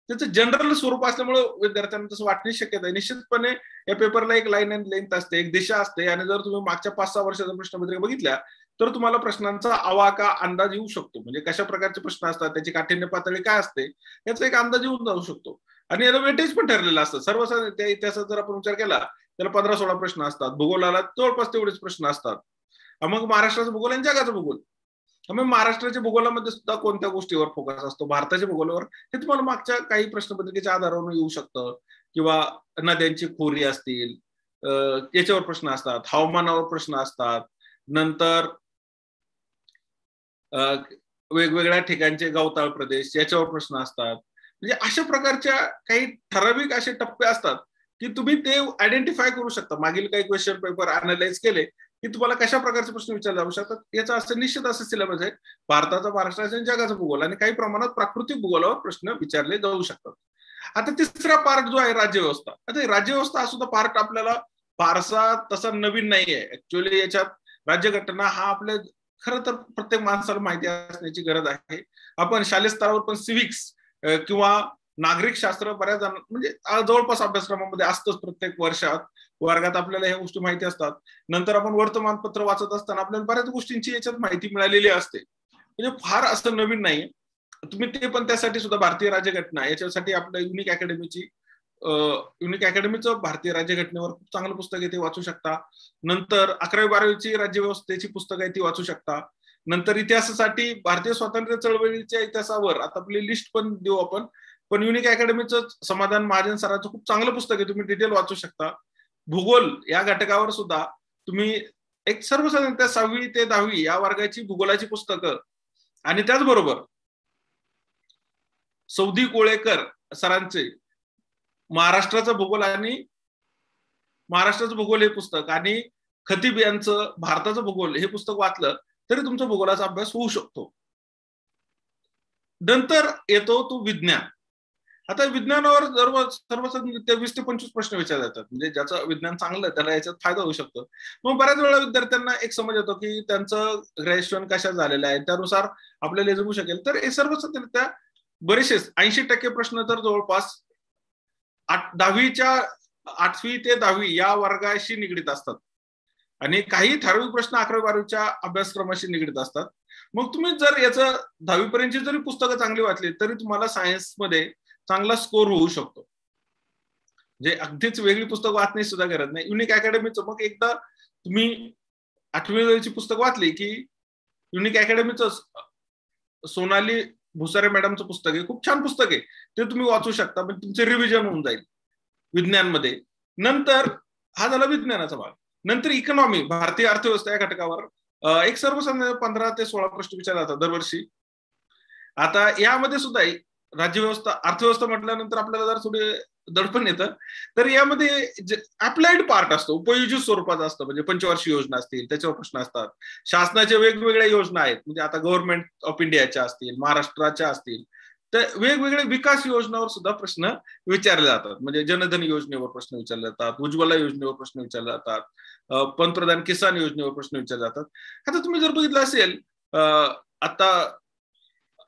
त्याचं जनरल स्वरूप असल्यामुळे विद्यार्थ्यांना तसं वाटण्याची शक्यता आहे. निश्चितपणे या पेपरला एक लाईन अँड लेंथ असते, एक दिशा असते, आणि जर तुम्ही मागच्या 5-6 वर्षाच्या प्रश्नपत्रिका बघितल्या तर तुम्हाला प्रश्नांचा आवाका अंदाज येऊ शकतो. म्हणजे कशा प्रकारचे प्रश्न असतात, त्याची काठिण्य पातळी काय असते याचा एक अंदाज येऊन जाऊ शकतो. आणि याला वेटेज पण ठरलेलं असतं. सर्वसाधारण त्या इतिहासात जर आपण विचार केला त्याला 15-16 प्रश्न असतात, भूगोलाला जवळपास तेवढेच प्रश्न असतात. मग महाराष्ट्राचा भूगोल आणि जगाचा भूगोल, मग महाराष्ट्राच्या भूगोलामध्ये सुद्धा कोणत्या गोष्टीवर फोकस असतो, भारताच्या भूगोलावर, हे तुम्हाला मागच्या काही प्रश्नपत्रिकेच्या आधारावर येऊ शकतं. किंवा नद्यांची खोरी असतील याच्यावर प्रश्न असतात, हवामानावर प्रश्न असतात, नंतर वेगवेगळ्या ठिकाणचे गवताळ प्रदेश याच्यावर प्रश्न असतात. म्हणजे अशा प्रकारच्या काही ठराविक असे टप्पे असतात की तुम्ही ते आयडेंटिफाय करू शकता. मागील काही क्वेश्चन पेपर अनालाइज केले की तुम्हाला कशा प्रकारचे प्रश्न विचारले जाऊ शकतात. याचा असं निश्चित असं सिलेबस आहे, भारताचा, महाराष्ट्राचा आणि जगाचा भूगोल, आणि काही प्रमाणात प्राकृतिक भूगोलावर प्रश्न विचारले जाऊ शकतात. आता तिसरा पार्ट जो आहे राज्यव्यवस्था. आता राज्यव्यवस्था हा सुद्धा पार्ट आपल्याला फारसा तसा नवीन नाहीये. ऍक्च्युअली याच्यात राज्यघटना हा आपल्या खरं तर प्रत्येक माणसाला माहिती असण्याची गरज आहे. आपण शालेय स्तरावर पण सिव्हिक्स किंवा नागरिक शास्त्र बऱ्याच म्हणजे जवळपास अभ्यासक्रमामध्ये असतंच. प्रत्येक वर्षात वर्गात आपल्याला ह्या गोष्टी माहिती असतात. नंतर आपण वर्तमानपत्र वाचत असताना आपल्याला बऱ्याच गोष्टींची याच्यात माहिती मिळालेली असते. म्हणजे फार असं नवीन नाही. तुम्ही ते पण त्यासाठी सुद्धा भारतीय राज्यघटना याच्यासाठी आपल्या युनिक अकॅडमीचं भारतीय राज्यघटनेवर खूप चांगलं पुस्तक आहे, ते वाचू शकता. नंतर 11वी-12वीची राज्यव्यवस्थेची पुस्तकं आहे ती वाचू शकता. नंतर इतिहासासाठी भारतीय स्वातंत्र्य चळवळीच्या इतिहासावर आता आपली लिस्ट पण देऊ आपण, पण युनिक अकॅडमीचं समाधान महाजन सरांचं खूप चांगलं पुस्तक आहे, तुम्ही डिटेल वाचू शकता. भूगोल या घटकावर सुद्धा तुम्ही एक सर्वसाधारणतः 6वी ते 10वी या वर्गाची भूगोलाची पुस्तकं, आणि त्याचबरोबर सौदी कोळेकर सरांचे महाराष्ट्राचा भूगोल हे पुस्तक आणि खतीब यांचं भारताचं भूगोल हे पुस्तक वाचलं तरी तुमचा भूगोलाचा अभ्यास होऊ शकतो. नंतर येतो तो विज्ञान. आता विज्ञानावर सर्वसाधारणरित्या 20 ते 25 प्रश्न विचारले जातात. म्हणजे ज्याचं विज्ञान चांगलं त्याला याच्यात फायदा होऊ शकतो. मग बऱ्याच वेळा विद्यार्थ्यांना एक समज येतो की त्यांचं ग्रॅज्युएशन कशा झालेलं आहे त्यानुसार आपल्याला जमू शकेल. तर हे सर्वसाधारणरित्या बरेचसेच 80% प्रश्न तर जवळपास 8वी ते 10वी या वर्गाशी निगडीत असतात, आणि काही ठराविक प्रश्न 11वी-12वीच्या अभ्यासक्रमाशी निगडीत असतात. मग तुम्ही जर याचं 10वी पर्यंतची जरी पुस्तकं चांगली वाचली तरी तुम्हाला सायन्समध्ये चांगला स्कोर होऊ शकतो. म्हणजे अगदीच वेगळी पुस्तक वाचण्याची सुद्धा गरज नाही. युनिक अकॅडमीचं मग एकदा तुम्ही 8वी-9वीची पुस्तक वाचली की युनिक अकॅडमीचं सोनाली भुसारे मॅडमचं पुस्तक आहे, खूप छान पुस्तक आहे, ते तुम्ही वाचू शकता. पण तुमचे रिव्हिजन होऊन जाईल विज्ञानमध्ये. नंतर हा झाला विज्ञानाचा भाग. नंतर इकॉनॉमी, भारतीय अर्थव्यवस्था या घटकावर एक सर्वसाधारण 15 ते 16 प्रश्न विचारले जातात दरवर्षी. आता यामध्ये सुद्धा राज्यव्यवस्था अर्थव्यवस्था म्हटल्यानंतर आपल्याला जर थोडे दडपण येतं, तर यामध्ये अप्लाइड पार्ट असतो, उपयोजित स्वरूपाचा असतं. म्हणजे पंचवार्षिक योजना असतील त्याच्यावर प्रश्न असतात, शासनाच्या वेगवेगळ्या योजना आहेत, म्हणजे आता गव्हर्नमेंट ऑफ इंडियाच्या असतील, महाराष्ट्राच्या असतील, तर वेगवेगळ्या विकास योजनावर सुद्धा प्रश्न विचारले जातात. म्हणजे जनधन योजनेवर प्रश्न विचारले जातात, उज्ज्वला योजनेवर प्रश्न विचारले जातात, पंतप्रधान किसान योजनेवर प्रश्न विचारले जातात. आता तुम्ही जर बघितलं असेल, आता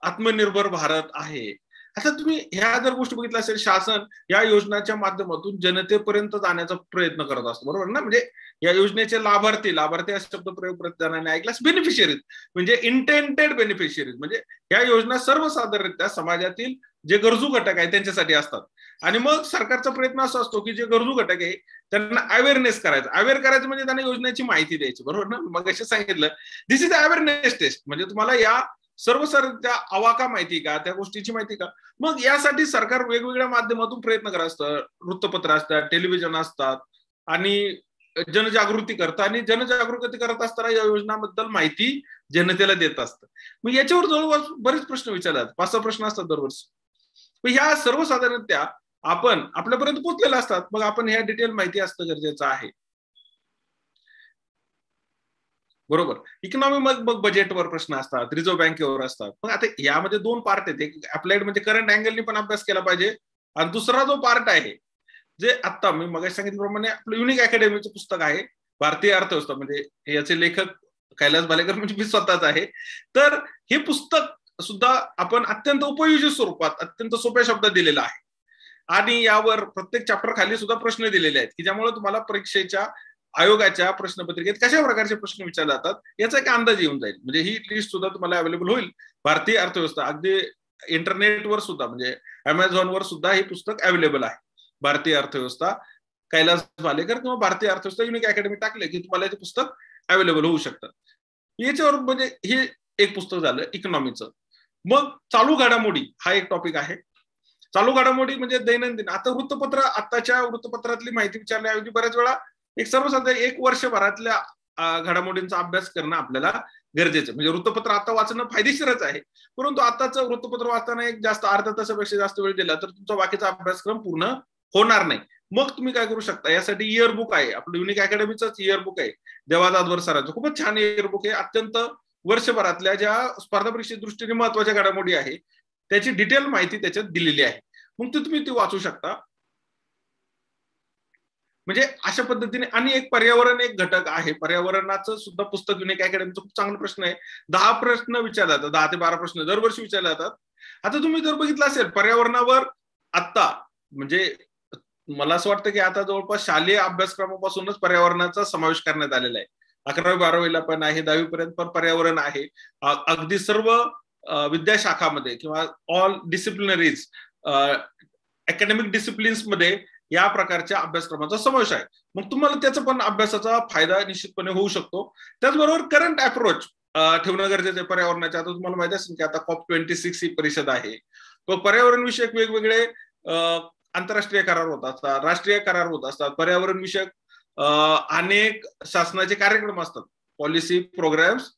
आत्मनिर्भर भारत आहे, आता तुम्ही ह्या जर गोष्टी बघितल्या असेल, शासन या योजनेच्या माध्यमातून जनतेपर्यंत जाण्याचा प्रयत्न करत असतो, बरोबर ना. म्हणजे या योजनेचे लाभार्थी हा शब्द प्रयोग प्रत्येकाने ऐकल्यास बेनिफिशियरीज, म्हणजे इंटेंटेड बेनिफिशियरीज, म्हणजे या योजना सर्वसाधारणतः समाजातील जे गरजू घटक आहेत त्यांच्यासाठी असतात. आणि मग सरकारचा प्रयत्न असा असतो की जे गरजू घटक आहे त्यांना अवेअरनेस करायचं. अवेअर करायचं म्हणजे त्यांना योजनेची माहिती द्यायची, बरोबर ना. मग असे सांगितलं दिस इज अवेअरनेस टेस्ट, म्हणजे तुम्हाला या सर्वसाधारण आवाका माहिती का, त्या गोष्टीची माहिती का. मग यासाठी सरकार वेगवेगळ्या माध्यमातून प्रयत्न करत असतं, वृत्तपत्र असतात, टेलिव्हिजन असतात, आणि जनजागृती करतात, आणि जनजागृती करत असताना या योजनांबद्दल माहिती जनतेला देत असतं. मग याच्यावर जवळपास बरेच प्रश्न विचारतात, 5-6 प्रश्न असतात दरवर्षी. मग ह्या सर्वसाधारणतः आपण आपल्यापर्यंत पोहोचलेल्या असतात. मग आपण ह्या डिटेल माहिती असणं गरजेचं आहे, बरोबर. इकॉनॉमी मग बजेटवर प्रश्न असतात, रिझर्व्ह बँकेवर असतात. मग आता यामध्ये 2 पार्ट आहेत, एक अप्लाइड म्हणजे करंट अँगलनी पण अभ्यास केला पाहिजे, आणि दुसरा जो पार्ट आहे जे आता मी मगाशी सांगितल्याप्रमाणे आपलं युनिक अकॅडमीचं पुस्तक आहे भारतीय अर्थव्यवस्था, म्हणजे याचे लेखक कैलास भालेकर म्हणजे मी स्वतःच आहे. तर हे पुस्तक सुद्धा आपण अत्यंत उपयोजित स्वरूपात अत्यंत सोप्या शब्दात दिलेलं आहे, आणि यावर प्रत्येक चॅप्टर खाली सुद्धा प्रश्न दिलेले आहेत की ज्यामुळे तुम्हाला परीक्षेच्या आयोगाच्या प्रश्नपत्रिकेत कशा प्रकारचे प्रश्न विचारले जातात याचा एक अंदाज येऊन जाईल. म्हणजे ही लिस्ट सुद्धा तुम्हाला अवेलेबल होईल. भारतीय अर्थव्यवस्था अगदी इंटरनेटवर सुद्धा, म्हणजे अमेझॉनवर सुद्धा हे पुस्तक अवेलेबल आहे. भारतीय अर्थव्यवस्था कैलास भालेकर किंवा भारतीय अर्थव्यवस्था युनिक अकॅडमी टाकले की तुम्हाला ते पुस्तक अवेलेबल होऊ शकतं. याच्यावर म्हणजे हे एक पुस्तक झालं इकॉनॉमीचं. मग चालू घडामोडी हा एक टॉपिक आहे. चालू घडामोडी म्हणजे दैनंदिन. आता वृत्तपत्र, आताच्या वृत्तपत्रातली माहिती विचारण्याऐवजी बऱ्याच वेळा एक सर्वसाधारण 1 वर्षभरातल्या घडामोडींचा अभ्यास करणं आपल्याला गरजेचं. म्हणजे वृत्तपत्र आता वाचणं फायदेशीरच आहे, परंतु आताचं वृत्तपत्र वाचताना एक जास्त अर्ध्या तासापेक्षा जास्त वेळ दिला तर तुमचा बाकीचा अभ्यासक्रम पूर्ण होणार नाही. मग तुम्ही काय करू शकता, यासाठी इयर बुक आहे, आपलं युनिक अकॅडमीचंच इयर बुक आहे, देवादादवर सरांचं खूपच छान इयर बुक आहे. अत्यंत वर्षभरातल्या ज्या स्पर्धा परीक्षे दृष्टीने महत्वाच्या घडामोडी आहे त्याची डिटेल माहिती त्याच्यात दिलेली आहे. मग तुम्ही ती वाचू शकता. म्हणजे अशा पद्धतीने. आणि एक पर्यावरण एक घटक आहे, पर्यावरणाचं सुद्धा पुस्तक युनिक अकॅडमीचं खूप चांगला प्रश्न आहे. 10 प्रश्न विचारले जातात, 10 ते 12 प्रश्न दरवर्षी विचारले जातात. आता तुम्ही जर बघितलं असेल पर्यावरणावर आता म्हणजे मला असं वाटतं की आता जवळपास शालेय अभ्यासक्रमापासूनच पर्यावरणाचा समावेश करण्यात आलेला आहे. 11वी 12वीला पण आहे, 10वी पर्यंत पण पर्यावरण आहे. अगदी सर्व विद्याशाखामध्ये किंवा ऑल डिसिप्लिनरीज अकॅडमिक डिसिप्लिन्स मध्ये या प्रकारच्या अभ्यासक्रमाचा समावेश आहे. मग तुम्हाला त्याचा पण अभ्यासाचा फायदा निश्चितपणे होऊ शकतो. त्याचबरोबर करंट अप्रोच ठेवणं गरजेचं आहे पर्यावरणाच्या. आता तुम्हाला माहिती असेल की आता COP26 ही परिषद आहे. तो पर्यावरण विषयक वेगवेगळे आंतरराष्ट्रीय करार होत असतात, राष्ट्रीय करार होत असतात, पर्यावरण विषयक अनेक शासनाचे कार्यक्रम असतात, पॉलिसी प्रोग्राम्स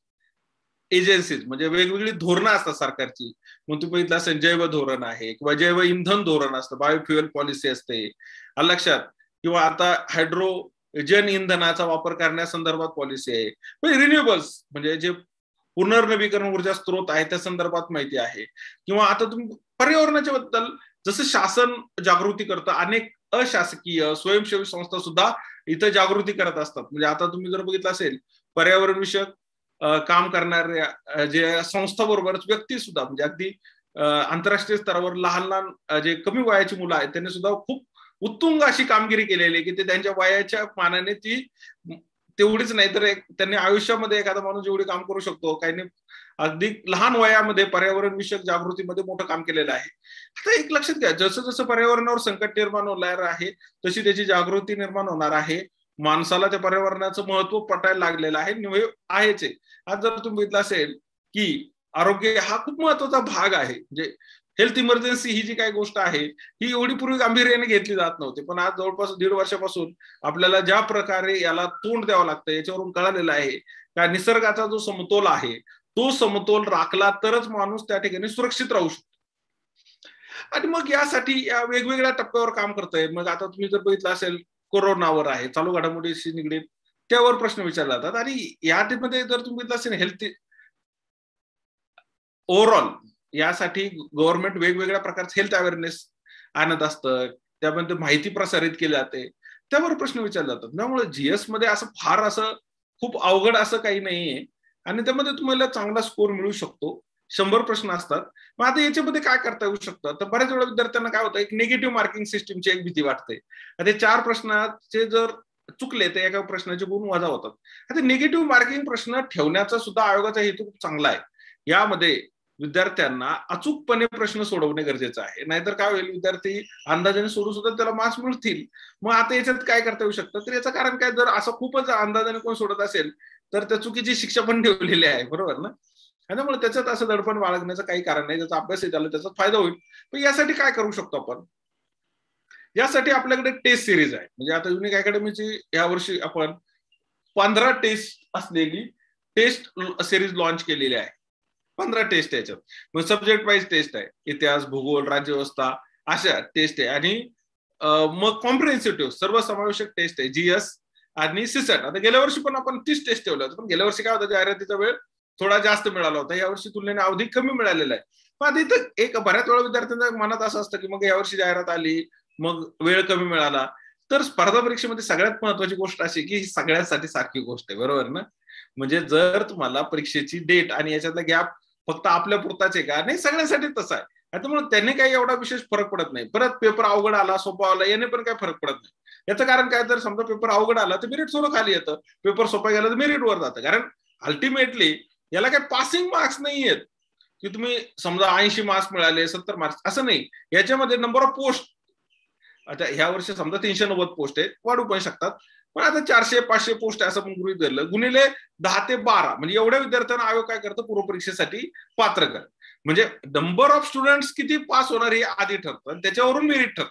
एजन्सीज, म्हणजे वेगवेगळी धोरणं असतात सरकारची. मग तुम्ही बघितलं असेल जैव धोरण आहे किंवा जैव इंधन धोरण असतं, बायोफ्युएल पॉलिसी असते लक्षात, किंवा आता हायड्रोजन इंधनाचा वापर करण्यासंदर्भात पॉलिसी आहे. रिन्युएबल्स म्हणजे जे पुनर्नवीकरण ऊर्जा स्त्रोत आहे त्या संदर्भात माहिती आहे. किंवा आता तुम्ही पर्यावरणाच्या बद्दल जसं शासन जागृती करतं, अनेक अशासकीय स्वयंसेवी संस्था सुद्धा इथं जागृती करत असतात. म्हणजे आता तुम्ही जर बघितलं असेल पर्यावरण विषयक काम करणाऱ्या जे संस्थाबरोबरच व्यक्ती सुद्धा, म्हणजे अगदी आंतरराष्ट्रीय स्तरावर लहान लहान जे कमी वयाची मुलं आहेत त्यांनी सुद्धा खूप उत्तुंग अशी कामगिरी केलेली आहे की ते त्यांच्या वयाच्या मानाने ती तेवढीच नाही तर त्यांनी आयुष्यामध्ये एखादा माणूस जेवढे काम करू शकतो, काही अगदी लहान वयामध्ये पर्यावरण विषयक जागृतीमध्ये मोठं काम केलेलं आहे. आता एक लक्षात घ्या, जसं जसं पर्यावरणावर संकट निर्माण होणार आहे तशी त्याची जागृती निर्माण होणार आहे. माणसाला त्या पर्यावरणाचं महत्व पटायला लागलेलं आहे, आहेच आहे. आज जर तुम्ही बघितलं असेल की आरोग्य हा खूप महत्वाचा भाग आहे. म्हणजे हेल्थ इमर्जन्सी ही जी काही गोष्ट आहे ही एवढी पूर्वी गांभीर्याने घेतली जात नव्हती, पण आज जवळपास 1.5 वर्षापासून आपल्याला ज्या प्रकारे याला तोंड द्यावं लागतं याच्यावरून कळालेलं आहे का निसर्गाचा जो समतोल आहे तो समतोल राखला तरच माणूस त्या ठिकाणी सुरक्षित राहू शकतो. आणि मग यासाठी या वेगवेगळ्या टप्प्यावर काम करताय. मग आता तुम्ही जर बघितलं असेल, कोरोनावर आहे, चालू घडामोडीशी निगडीत त्यावर प्रश्न विचारले जातात. आणि यामध्ये जर तुम्ही बघितलं असेल, हेल्थ ओव्हरऑल यासाठी गव्हर्नमेंट वेगवेगळ्या प्रकारचं हेल्थ अवेअरनेस आणत असतं, त्यामध्ये माहिती प्रसारित केली जाते, त्यावर प्रश्न विचारले जातात. त्यामुळे जीएस मध्ये असं फार असं खूप अवघड असं काही नाहीये आणि त्यामध्ये तुम्हाला चांगला स्कोर मिळू शकतो. 100 प्रश्न असतात. मग आता याच्यामध्ये काय करता येऊ शकतं, तर बऱ्याच वेळा विद्यार्थ्यांना काय होतं, एक निगेटिव्ह मार्किंग सिस्टीमची एक भीती वाटते. आता 4 प्रश्नाचे जर चुकले तर एका प्रश्नाचे गुण वजा होतात. आता निगेटिव्ह मार्किंग प्रश्न ठेवण्याचा सुद्धा आयोगाचा हेतू खूप चांगला आहे. यामध्ये विद्यार्थ्यांना अचूकपणे प्रश्न सोडवणे गरजेचं आहे, नाहीतर काय होईल, विद्यार्थी अंदाजाने सोडू सुद्धा त्याला मार्क्स मिळतील. मग आता याच्यात काय करता येऊ शकतं, तर याचं कारण काय, जर असं खूपच अंदाजाने कोण सोडत असेल तर त्या चुकीची शिक्षा पण ठेवलेली आहे, बरोबर ना. त्यामुळे त्याच्यात असं दडपण बाळगण्याचं काही कारण नाही, त्याचा अभ्यासही झाला त्याचा फायदा होईल. पण यासाठी काय करू शकतो आपण, यासाठी आपल्याकडे टेस्ट सिरीज आहे. म्हणजे आता युनिक अकॅडमीची यावर्षी आपण 15 टेस्ट असलेली टेस्ट सिरीज लॉन्च केलेली आहे. 15 टेस्ट याच्यात, मग सब्जेक्ट वाईज टेस्ट आहे, इतिहास, भूगोल, राज्यव्यवस्था अशा टेस्ट आहे. आणि मग कॉम्प्रिहेन्सिव्ह सर्वसमावेशक टेस्ट आहे, जीएस आणि सीसॅट. आता गेल्या वर्षी पण आपण 30 टेस्ट ठेवल्या होत्या, पण गेल्या वर्षी काय होतं, जाहिरातीचा वेळ थोडा जास्त मिळाला होता, यावर्षी तुलनेने अवधी कमी मिळालेला आहे. पण आता इथं एक बऱ्याच वेळा विद्यार्थ्यांच्या मनात असं असतं की मग यावर्षी जाहिरात आली, मग वेळ कमी मिळाला. तर स्पर्धा परीक्षेमध्ये सगळ्यात महत्वाची गोष्ट अशी की ही सगळ्यांसाठी सारखी गोष्ट आहे, बरोबर ना. म्हणजे जर तुम्हाला परीक्षेची डेट आणि याच्यातला गॅप फक्त आपल्या पुरताच आहे का, नाही, सगळ्यांसाठी तसं आहे. त्यामुळे त्यांनी काही एवढा विशेष फरक पडत नाही. परत पेपर अवघड आला, सोपा आला, याने पण काही फरक पडत नाही. याचं कारण काय, जर समजा पेपर अवघड आला तर मेरिट थोडं खाली येतं, पेपर सोपा गेला तर मेरिट वर जातं. कारण अल्टिमेटली याला काही पासिंग मार्क्स नाही आहेत की तुम्ही समजा 80 मार्क्स मिळाले, 70 मार्क्स, असं नाही. याच्यामध्ये नंबर ऑफ पोस्ट, आता ह्या वर्षी समजा 390 पोस्ट आहेत, वाढू पण शकतात, पण आता 400-500 पोस्ट असं पण गृहीत धरलं, गुणिले 10 ते 12, म्हणजे एवढ्या विद्यार्थ्यांना आयोग काय करतं, पूर्व परीक्षेसाठी पात्र कर. म्हणजे नंबर ऑफ स्टुडंट्स किती पास होणार हे आधी ठरतं आणि त्याच्यावरून मेरिट ठरतं.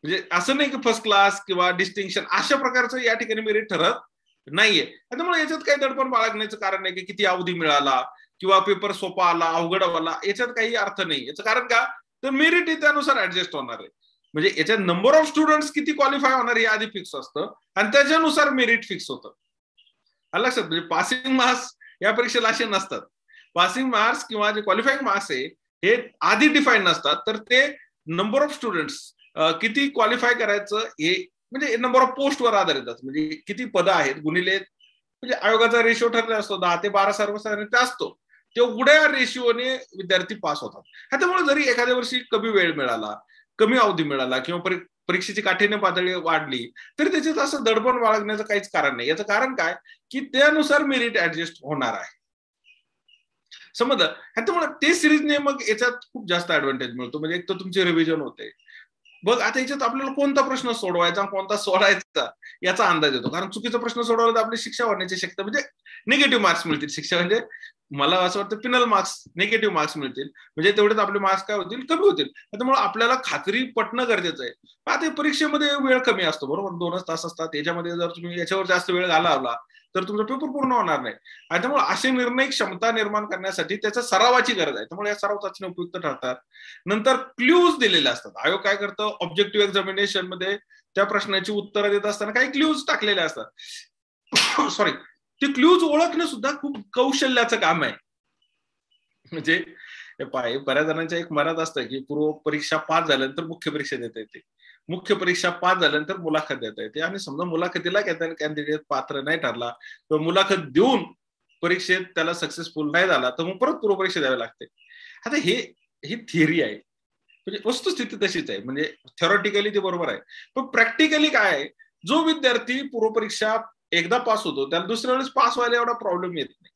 म्हणजे असं नाही की फर्स्ट क्लास किंवा डिस्टिंक्शन अशा प्रकारचं या ठिकाणी मेरिट ठरत नाहीये. त्यामुळे याच्यात काही दडपण बाळगण्याचं कारण नाही की किती अवधी मिळाला किंवा पेपर सोपा आला, अवघड आला, याच्यात काही अर्थ नाही. याचं कारण का, तर मेरिट त्यानुसार ऍडजस्ट होणार आहे. म्हणजे याच्यात नंबर ऑफ स्टुडंट्स किती क्वालिफाय होणार हे आधी फिक्स असतं आणि त्याच्यानुसार मेरिट फिक्स होतं. लक्षात, म्हणजे पासिंग मार्क्स या परीक्षेला असे नसतात. पासिंग मार्क्स किंवा जे क्वालिफाईंग मार्क्स आहे हे आधी डिफाईन नसतात, तर ते नंबर ऑफ स्टुडंट्स किती क्वालिफाय करायचं हे म्हणजे नंबर ऑफ पोस्ट वर आधारित असतं. म्हणजे किती पदं आहेत गुणिले, म्हणजे आयोगाचा रेशिओ ठरलेला असतो 10 ते 12 सर्वसाधारण असतो, तेवढ्या रेशिओने विद्यार्थी पास होतात. त्यामुळे जरी एखाद्या वर्षी कमी वेळ मिळाला, कमी अवधी मिळाला किंवा परीक्षेची काठीण्य पातळी वाढली तरी त्याच्यात असं दडपण बाळगण्याचं काहीच कारण नाही. याचं कारण काय की त्यानुसार मेरिट ऍडजस्ट होणार आहे, समजलं. त्यामुळे ते सिरीजने मग याच्यात खूप जास्त ऍडव्हान्टेज मिळतो. म्हणजे एक तर तुमचे रिव्हिजन होते. बघ आता याच्यात आपल्याला कोणता प्रश्न सोडवायचा कोणता सोडायचा याचा अंदाज येतो. कारण चुकीचा प्रश्न सोडवला तर आपली शिक्षा होण्याची शक्यता, म्हणजे निगेटिव्ह मार्क्स मिळतील. शिक्षा म्हणजे मला असं वाटतं पिनल मार्क्स, निगेटिव्ह मार्क्स मिळतील, म्हणजे तेवढेच आपले मार्क्स काय होतील, कमी होतील. त्यामुळे आपल्याला खात्री पटणं गरजेचं आहे. आता परीक्षेमध्ये वेळ कमी असतो, बरोबर, 2 तास असतात. याच्यामध्ये जर तुम्ही याच्यावर जास्त वेळ घालवला तर तुमचा पेपर पूर्ण होणार नाही. आणि त्यामुळे असे निर्णय क्षमता निर्माण करण्यासाठी त्याच्या सरावाची गरज आहे. त्यामुळे या सराव चाचणी उपयुक्त ठरतात. नंतर क्ल्यूज दिलेले असतात. आयोग काय करतं, ऑब्जेक्टिव्ह एक्झामिनेशन मध्ये त्या प्रश्नाची उत्तरं देत असताना काही क्ल्यूज टाकलेले असतात. सॉरी, ते क्ल्यूज ओळखणं सुद्धा खूप कौशल्याचं काम आहे. म्हणजे बऱ्याच जणांच्या एक मनात असतं की पूर्व परीक्षा पास झाल्यानंतर मुख्य परीक्षा देता येते, मुख्य परीक्षा पास झाल्यानंतर मुलाखत देता येते. आणि समजा मुलाखतीला कॅन्डिडेट पात्र नाही ठरला किंवा मुलाखत देऊन परीक्षेत त्याला सक्सेसफुल नाही झाला तर मग परत पूर्व परीक्षा द्यावी लागते. आता ही थिअरी आहे, म्हणजे वस्तुस्थिती तशीच आहे. म्हणजे थेरॉटिकली ते बरोबर आहे, पण प्रॅक्टिकली काय आहे, जो विद्यार्थी पूर्व परीक्षा एकदा पास होतो त्याला दुसऱ्या वेळेस पास व्हायला एवढा प्रॉब्लेम येत नाही.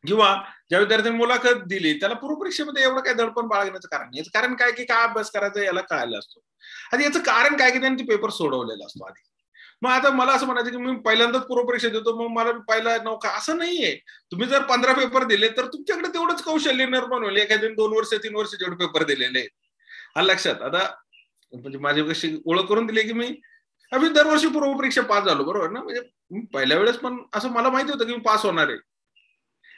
किंवा ज्या विद्यार्थ्यांनी मुलाखत दिली त्याला पूर्व परीक्षेमध्ये एवढं काय दडपण बाळगण्याचं कारण नाही. याचं कारण काय की काय अभ्यास करायचा याला कळायला असतो. आणि याचं कारण काय की त्यांनी पेपर सोडवलेला असतो आधी. मग आता मला असं म्हणायचं की मी पहिल्यांदाच पूर्व परीक्षा देतो मग मला पहिला नौका, असं नाहीये. तुम्ही जर 15 पेपर दिले तर तुमच्याकडे तेवढंच कौशल्य निर्माण होईल. एखाद्याने 2 वर्ष 3 वर्ष जेवढे पेपर दिलेले आहेत. लक्षात, आता म्हणजे माझी कशी ओळख करून दिली की मी दरवर्षी पूर्व परीक्षा पास झालो, बरोबर ना. म्हणजे पहिल्या वेळेस पण असं मला माहिती होतं की मी पास होणार आहे,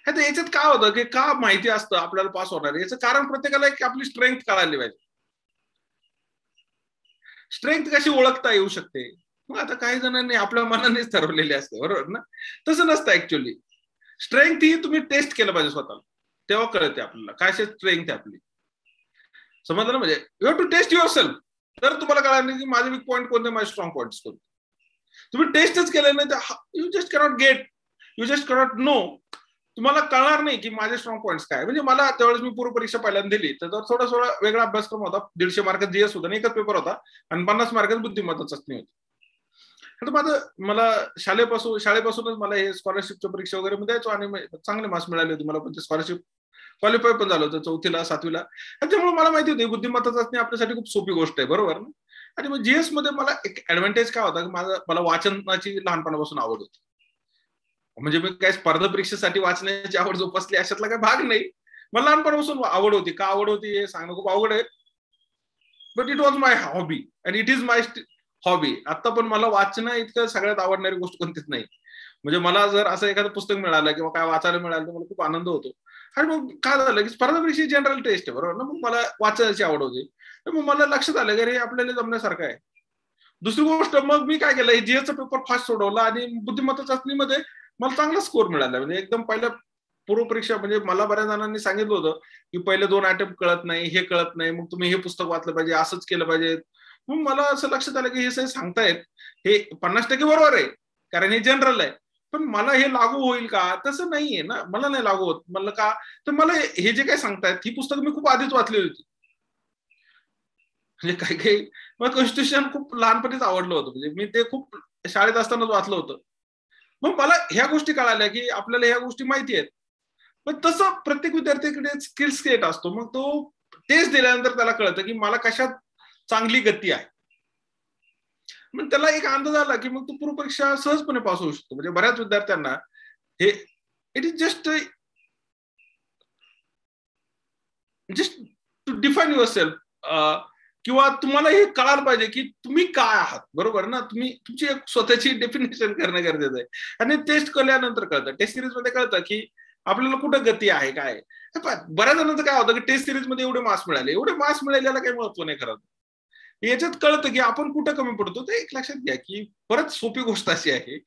आता याच्यात काय होतं की का माहिती असतं आपल्याला पास होणार, याचं कारण प्रत्येकाला की आपली स्ट्रेंथ कळाली पाहिजे. स्ट्रेंथ कशी ओळखता येऊ शकते, मग आता काही जणांनी आपल्या मनानेच ठरवलेली असते, बरोबर ना. तसं नसतं ऍक्च्युअली. स्ट्रेंथ ही तुम्ही टेस्ट केलं पाहिजे स्वतःला, तेव्हा कळते आपल्याला काय स्ट्रेंथ आहे आपली. समजलं ना, म्हणजे you have to test yourself. तर तुम्हाला कळणार नाही की माझे वीक पॉईंट कोणते, माझे स्ट्रॉंग पॉईंट्स कोणते. तुम्ही टेस्टच केले नाही तर you just cannot get, you just cannot know. तुम्हाला कळणार नाही की माझे स्ट्रॉंग पॉईंट्स काय. म्हणजे मला त्यावेळेस मी पूर्व परीक्षा पहिल्यांदा दिली तर थोडा वेगळा अभ्यासक्रम होता. 150 मार्क जीएस होता आणि एकच पेपर होता आणि 50 मार्क बुद्धिमत्ता चाचणी होती. मला शाळेपासूनच मला हे स्कॉलरशिपच्या परीक्षा वगैरे मी द्यायचो आणि चांगले मार्क्स मिळाले होते मला. पण ते स्कॉलरशिप क्वालिफाय पण झालं होतं 4थीला 7वीला. आणि त्यामुळे मला माहिती होती बुद्धिमत्ता चाचणी आपल्यासाठी खूप सोपी गोष्ट आहे, बरोबर ना. आणि मग जीएस मध्ये मला एक ऍडव्हान्टेज काय होता की मला वाचनाची लहानपणापासून आवड होती. म्हणजे मी काय स्पर्धा परीक्षेसाठी वाचण्याची आवड जोपासली अशातला काही भाग नाही. मला लहानपणापासून आवड होती. का आवड होती हे सांगणं खूप अवघड आहे, but it was my hobby and it is my hobby. आता पण मला वाचणं इतकं सगळ्यात आवडणारी गोष्ट कोणतीच नाही. म्हणजे मला जर असं एखादं पुस्तक मिळालं किंवा काय वाचायला मिळालं तर मला खूप आनंद होतो. आणि मग काय झालं की स्पर्धा परीक्षा जनरल टेस्ट आहे, बरोबर ना. मग मला वाचण्याची आवड होती. मग मला लक्षात आलं की अरे आपल्याला जमण्यासारखं आहे. दुसरी गोष्ट, मग मी काय केलं, जीएसचा पेपर फास्ट सोडवला आणि बुद्धिमत्ता चाचणीमध्ये मला चांगला स्कोर मिळाला. म्हणजे एकदम पहिल्या पूर्व परीक्षा, म्हणजे मला बऱ्याच जणांनी सांगितलं होतं की पहिले 2 अटेम्प्ट कळत नाही, हे कळत नाही, मग तुम्ही हे पुस्तक वाचलं पाहिजे, असंच केलं पाहिजे. मग मला असं लक्षात आलं की हे सगळे सांगतायत हे 50% बरोबर आहे कारण हे जनरल आहे, पण मला हे लागू होईल का, तसं नाहीये ना. मला नाही लागू होत. म्हणलं का, तर मला हे जे काही सांगतायत ही पुस्तकं मी खूप आधीच वाचलेली होती. म्हणजे काही मला कॉन्स्टिट्यूशन खूप लहानपणीच आवडलं होतं. म्हणजे मी ते खूप शाळेत असतानाच वाचलं होतं. मग मला ह्या गोष्टी कळाल्या की आपल्याला ह्या गोष्टी माहिती आहेत. पण तसं प्रत्येक विद्यार्थ्याकडे स्किल सेट असतो. मग तो टेस्ट दिल्यानंतर त्याला कळतं की मला कशात चांगली गती आहे. मग त्याला एक अंदाज आला की मग तो पूर्व परीक्षा सहजपणे पास होऊ शकतो. म्हणजे बऱ्याच विद्यार्थ्यांना हे it is just to define yourself, किंवा तुम्हाला हे कळायला पाहिजे की तुम्ही काय आहात, बरोबर ना. तुमची एक स्वतःची डेफिनेशन करणं गरजेचं आहे. आणि टेस्ट केल्यानंतर कळतं, टेस्ट सिरीज मध्ये कळतं की आपल्याला कुठं गती आहे काय. बऱ्याच जणांचं काय होतं की टेस्ट सिरीज मध्ये एवढे मार्क्स मिळालेला काही महत्व नाही करत. याच्यात कळतं की आपण कुठं कमी पडतो. ते एक लक्षात घ्या की परत सोपी गोष्ट अशी आहे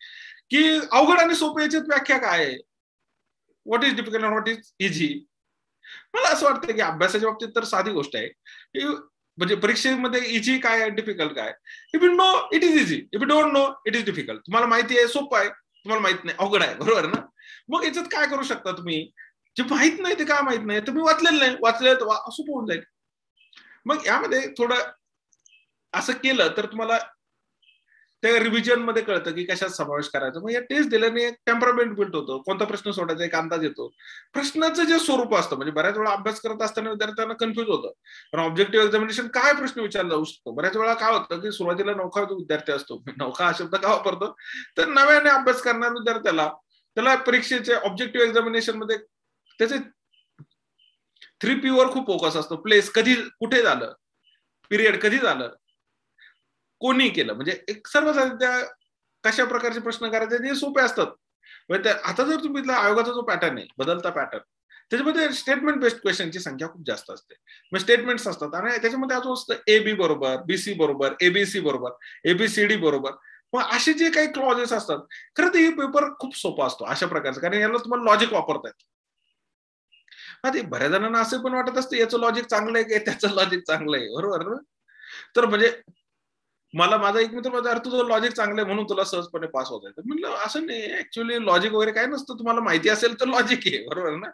की अवघड आणि सोपी याच्यात व्याख्या काय आहे. What is difficult and what is easy. मला असं वाटतं की अभ्यासाच्या बाबतीत तर साधी गोष्ट आहे की म्हणजे परीक्षेमध्ये इझी काय आहे, डिफिकल्ट काय. If you know it is easy, if you don't know it is difficult. तुम्हाला माहिती आहे सोपं आहे, तुम्हाला माहित नाही अवघड आहे, बरोबर ना. मग याच्यात काय करू शकता तुम्ही, जे माहित नाही ते काय माहित नाही, तुम्ही वाचलेलं नाही, वाचले तर सोपं होऊन जाईल. मग यामध्ये थोडं असं केलं तर तुम्हाला त्या रिव्हिजन मध्ये कळतं की कशात समावेश करायचा. मग या टेस्ट दिल्याने एक टेम्परामेंट बिल्ड होतो, कोणता प्रश्न सोडायचा एक अंदाज येतो. प्रश्नाचं जे स्वरूप असतं, म्हणजे बऱ्याच वेळा अभ्यास करत असताना विद्यार्थ्यांना कन्फ्युज होतं, कारण ऑब्जेक्टिव्ह एक्झामिनेशन काय प्रश्न विचारला जाऊ शकतो. बऱ्याच वेळा काय होतं की सुरुवातीला नौका जो विद्यार्थी असतो, नौका हा शब्द का वापरतो, तर नव्याने अभ्यास करणाऱ्या विद्यार्थ्याला त्याला परीक्षेचे ऑब्जेक्टिव्ह एक्झामिनेशन मध्ये त्याचे 3P वर खूप फोकस असतो. प्लेस कधी कुठे झालं, पिरियड कधी झालं, कोणी केलं. म्हणजे एक सर्वसाधारण कशा प्रकारचे प्रश्न करायचे जे सोपे असतात. आता जर तुम्ही आयोगाचा जो पॅटर्न आहे, बदलता पॅटर्न, त्याच्यामध्ये स्टेटमेंट बेस्ड क्वेश्चनची संख्या खूप जास्त असते. मग स्टेटमेंट्स असतात आणि त्याच्यामध्ये अजून असतं AB बरोबर, BC बरोबर, ABC बरोबर, ABCD बरोबर. मग असे जे काही क्लॉजेस असतात, खरं तर हे पेपर खूप सोपा असतो अशा प्रकारचा, कारण याला तुम्हाला लॉजिक वापरता येतं. ते बऱ्याच जणांना असं पण वाटत असतं याचं लॉजिक चांगलं आहे की त्याचं लॉजिक चांगलं आहे, बरोबर ना. तर म्हणजे मला माझा एक मित्र माझा तुझं लॉजिक चांगलं आहे म्हणून तुला सहजपणे पास होत आहे. म्हणलं असं नाही, ऍक्च्युअली लॉजिक वगैरे काय नसतं. तुम्हाला माहिती असेल तर लॉजिक आहे, बरोबर ना.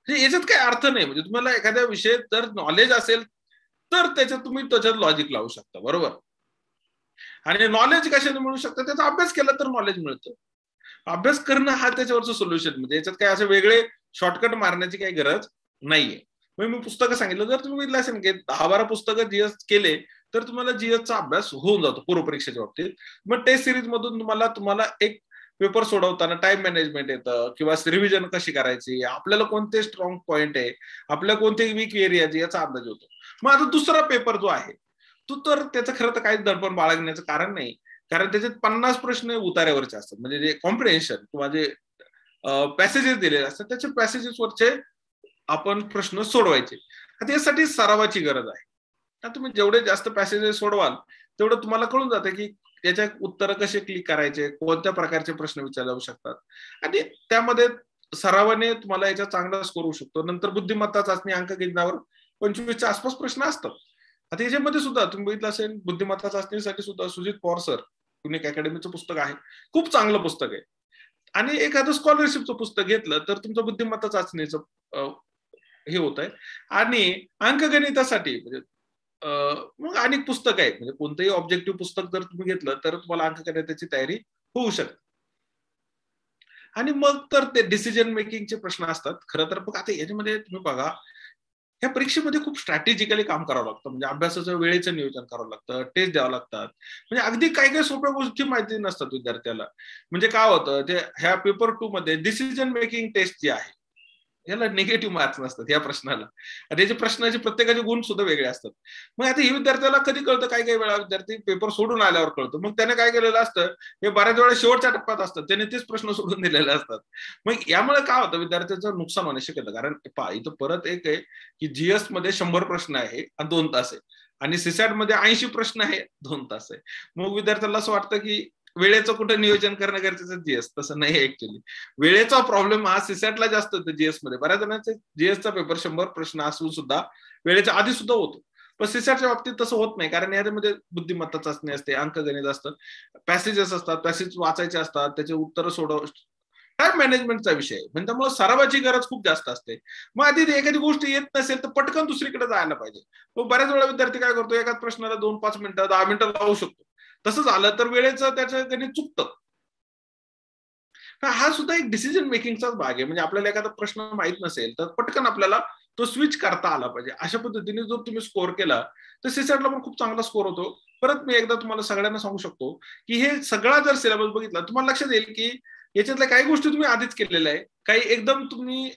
याच्यात काही अर्थ नाही. म्हणजे तुम्हाला एखाद्या विषयात जर नॉलेज असेल तर त्याच्यात लॉजिक लावू शकता, बरोबर. आणि नॉलेज कशाने मिळू शकतं, त्याचा अभ्यास केला तर नॉलेज मिळतं. अभ्यास करणं हा त्याच्यावरचं सोल्युशन. म्हणजे याच्यात काय असं वेगळे शॉर्टकट मारण्याची काही गरज नाहीये. मग मी पुस्तकं सांगितलं, जर तुम्ही बघितलं असेल की 10-12 पुस्तकं जीएस केले तर तुम्हाला जीएसचा अभ्यास होऊन जातो पूर्व परीक्षेच्या बाबतीत. मग टेस्ट सिरीज मधून तुम्हाला एक पेपर सोडवताना टाइम मॅनेजमेंट येतं, किंवा रिव्हिजन कशी करायची, आपल्याला कोणते स्ट्रॉंग पॉईंट आहे, आपल्या कोणते वीक एरिया याचा अंदाज होतो. मग आता दुसरा पेपर जो आहे तो तर त्याचं खरं तर काही दडपण बाळगण्याचं कारण नाही, कारण त्याच्यात 50 प्रश्न उतार्यावरचे असतात. म्हणजे जे कॉम्प्रिहेन्शन किंवा जे पॅसेजेस दिलेले असतात, त्याच्या पॅसेजेसवरचे आपण प्रश्न सोडवायचे. आता यासाठी सरावाची गरज आहे. आता तुम्ही जेवढे जास्त पॅसेजेस सोडवाल तेवढं तुम्हाला कळून जातं की याच्या उत्तर कसे क्लिक करायचे, कोणत्या प्रकारचे प्रश्न विचारले जाऊ शकतात, आणि त्यामध्ये सरावाने तुम्हाला याचा चांगला स्कोर होऊ शकतो. नंतर बुद्धिमत्ता चाचणी अंकगणितावर 25च्या आसपास प्रश्न असतात. आता याच्यामध्ये सुद्धा तुम्ही बघितलं असेल, बुद्धिमत्ता चाचणीसाठी सुद्धा सुजित पवार सर युनिक अकॅडमीचं पुस्तक आहे, खूप चांगलं पुस्तक आहे. आणि एखादं स्कॉलरशिपचं पुस्तक घेतलं तर तुमचं बुद्धिमत्ता चाचणीचं हे होत आहे. आणि अंकगणितासाठी म्हणजे मग अनेक पुस्तक आहेत, म्हणजे कोणतंही ऑब्जेक्टिव्ह पुस्तक जर तुम्ही घेतलं तर तुम्हाला अंकगणिताची तयारी होऊ शकते. आणि मग तर ते डिसिजन मेकिंगचे प्रश्न असतात. खरं तर बघा, आता याच्यामध्ये तुम्ही बघा, ह्या परीक्षेमध्ये खूप स्ट्रॅटेजिकली काम करावं लागतं. म्हणजे अभ्यासाचं वेळेचं नियोजन करावं लागतं, टेस्ट द्यावं लागतात. म्हणजे अगदी काही काही सोप्या गोष्टी माहिती नसतात विद्यार्थ्याला. म्हणजे काय होतं, ते ह्या पेपर 2 मध्ये डिसिजन मेकिंग टेस्ट जी आहे याला निगेटिव्ह मार्क्स नसतात या प्रश्नाला, आणि याचे प्रश्नाचे प्रत्येकाचे गुण सुद्धा वेगळे असतात. मग आता हे विद्यार्थ्याला कधी कळतं, काही काही वेळा विद्यार्थी पेपर सोडून आल्यावर कळतं. मग त्याने काय केलेलं असतं, हे बऱ्याच वेळा शेवटच्या टप्प्यात असतात, त्याने तेच प्रश्न सोडून दिलेले असतात. मग यामुळे काय होतं, विद्यार्थ्याचं नुकसान होण्याची शक्यता. कारण इथं परत एक आहे की जीएस मध्ये 100 प्रश्न आहे आणि 2 तास आहे, आणि सीसॅट मध्ये 80 प्रश्न आहे, 2 तास आहे. मग विद्यार्थ्याला असं वाटतं की वेळेचं कुठे नियोजन करणं गरजेचं जीएस, तसं नाही ऍक्च्युअली. वेळेचा प्रॉब्लेम हा सीसॅटला जास्त होतो जीएस मध्ये. बऱ्याच जणांचे जीएसचा पेपर 100 प्रश्न असून सुद्धा वेळेच्या आधी सुद्धा होतो, पण सीसॅटच्या बाबतीत तसं होत नाही. कारण यामध्ये बुद्धिमत्ता चाचणी असते, अंकगणित असतं, पॅसेजेस असतात, पॅसेज वाचायचे असतात, त्याचे उत्तर सोडव, टाइम मॅनेजमेंटचा विषय आहे. म्हणजे त्यामुळे सरावाची गरज खूप जास्त असते. मग आधी एखादी गोष्ट येत नसेल तर पटकन दुसरीकडे जायला पाहिजे. मग बऱ्याच वेळा विद्यार्थी काय करतो, एकाच प्रश्नाला 2-5 मिनिटं 10 मिनिटं लावू शकतो. तसं झालं तर वेळेचं त्याचं गणित चुकतं. हा सुद्धा एक डिसिजन मेकिंगचाच भाग आहे. म्हणजे आपल्याला एखादा प्रश्न माहित नसेल तर पटकन आपल्याला तो स्विच करता आला पाहिजे. अशा पद्धतीने जर तुम्ही स्कोअर केला तर सीसॅटला पण खूप चांगला स्कोअर होतो. परत मी एकदा तुम्हाला सगळ्यांना सांगू शकतो की हे सगळा जर सिलेबस बघितला, तुम्हाला लक्षात येईल की याच्यातल्या काही गोष्टी तुम्ही आधीच केलेल्या आहे, काही एकदम तुम्ही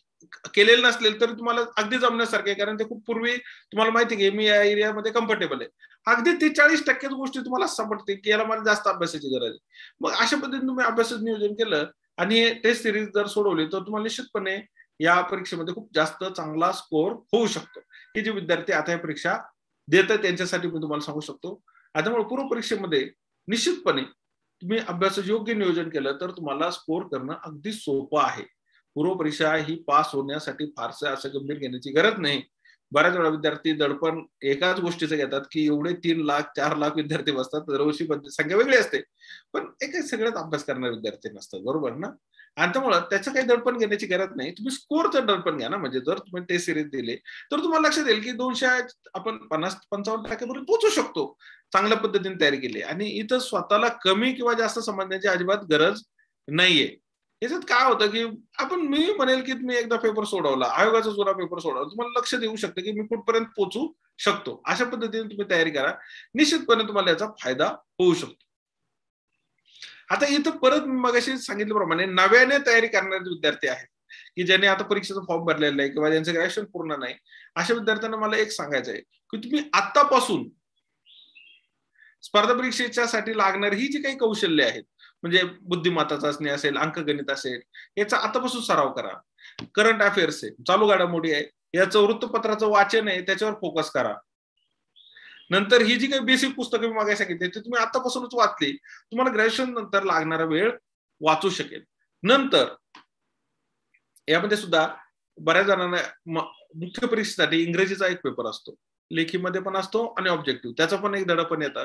केलेलं नसलेल तर तुम्हाला अगदी जमण्यासारखे आहे. कारण ते खूप पूर्वी तुम्हाला माहिती आहे की मी या एरियामध्ये कम्फर्टेबल आहे. अगदी 40% गोष्टी तुम्हाला समजते की याला मला जास्त अभ्यासाची गरज आहे. मग अशा पद्धतीने तुम्ही अभ्यासाचं नियोजन केलं आणि टेस्ट सिरीज जर सोडवली तर तुम्हाला निश्चितपणे या परीक्षेमध्ये खूप जास्त चांगला स्कोअर होऊ शकतो. हे जे विद्यार्थी आता या परीक्षा देत आहेत त्यांच्यासाठी मी तुम्हाला सांगू शकतो. त्यामुळे पूर्व परीक्षेमध्ये निश्चितपणे तुम्ही अभ्यासाचं योग्य नियोजन केलं तर तुम्हाला स्कोअर करणं अगदी सोपं आहे. पूर्व परीक्षा ही पास होण्यासाठी फारसं असं गंभीर घेण्याची गरज नाही. बऱ्याच वेळा विद्यार्थी दडपण एकाच गोष्टीचं घेतात की एवढे 3 लाख 4 लाख विद्यार्थी बसतात, दरवर्षी संख्या वेगळी असते, पण एक सगळ्यात अभ्यास करणारे विद्यार्थी नसतात, बरोबर ना. आणि त्यामुळे त्याचं काही दडपण घेण्याची गरज नाही. तुम्ही स्कोअरचं दडपण घ्या ना. म्हणजे जर तुम्ही टेस्ट सिरीज दिले तर तुम्हाला लक्षात येईल की 200 आपण 50-55% पोहोचू शकतो, चांगल्या पद्धतीने तयारी केली. आणि इथं स्वतःला कमी किंवा जास्त समजण्याची अजिबात गरज नाहीये. याच्यात काय होतं की मी म्हणेल की तुम्ही एकदा पेपर सोडवला, आयोगाचा जुना पेपर सोडवला, तुम्हाला लक्षात येऊ शकतं की मी कुठपर्यंत पोहोचू शकतो. अशा पद्धतीने तुम्ही तयारी करा, निश्चितपणे तुम्हाला याचा फायदा होऊ शकतो. आता इथं परत मगाशी सांगितल्याप्रमाणे नव्याने तयारी करणारे विद्यार्थी आहेत की ज्यांनी आता परीक्षेचा फॉर्म भरलेला आहे किंवा ज्यांचं ग्रॅज्युएशन पूर्ण नाही, अशा विद्यार्थ्यांना मला एक सांगायचं आहे की तुम्ही आतापासून स्पर्धा परीक्षेच्यासाठी लागणारी ही जी काही कौशल्य आहेत, म्हणजे बुद्धिमत्ता चाचणी असेल, अंकगणित असेल, याचा आतापासून सराव करा. करंट अफेअर्स आहे, चालू घडामोडी आहे, याचं वृत्तपत्राचं वाचन आहे, त्याच्यावर फोकस करा. नंतर ही जी काही बेसिक पुस्तकं मी मागे सांगितली ते तुम्ही आतापासूनच वाचली, तुम्हाला ग्रॅज्युएशन नंतर लागणारा वेळ वाचू शकेल. नंतर यामध्ये सुद्धा बऱ्याच जणांना मुख्य परीक्षेसाठी इंग्रजीचा एक पेपर असतो, लेखीमध्ये पण असतो आणि ऑब्जेक्टिव्ह, त्याचं पण एक धडा पण येतं.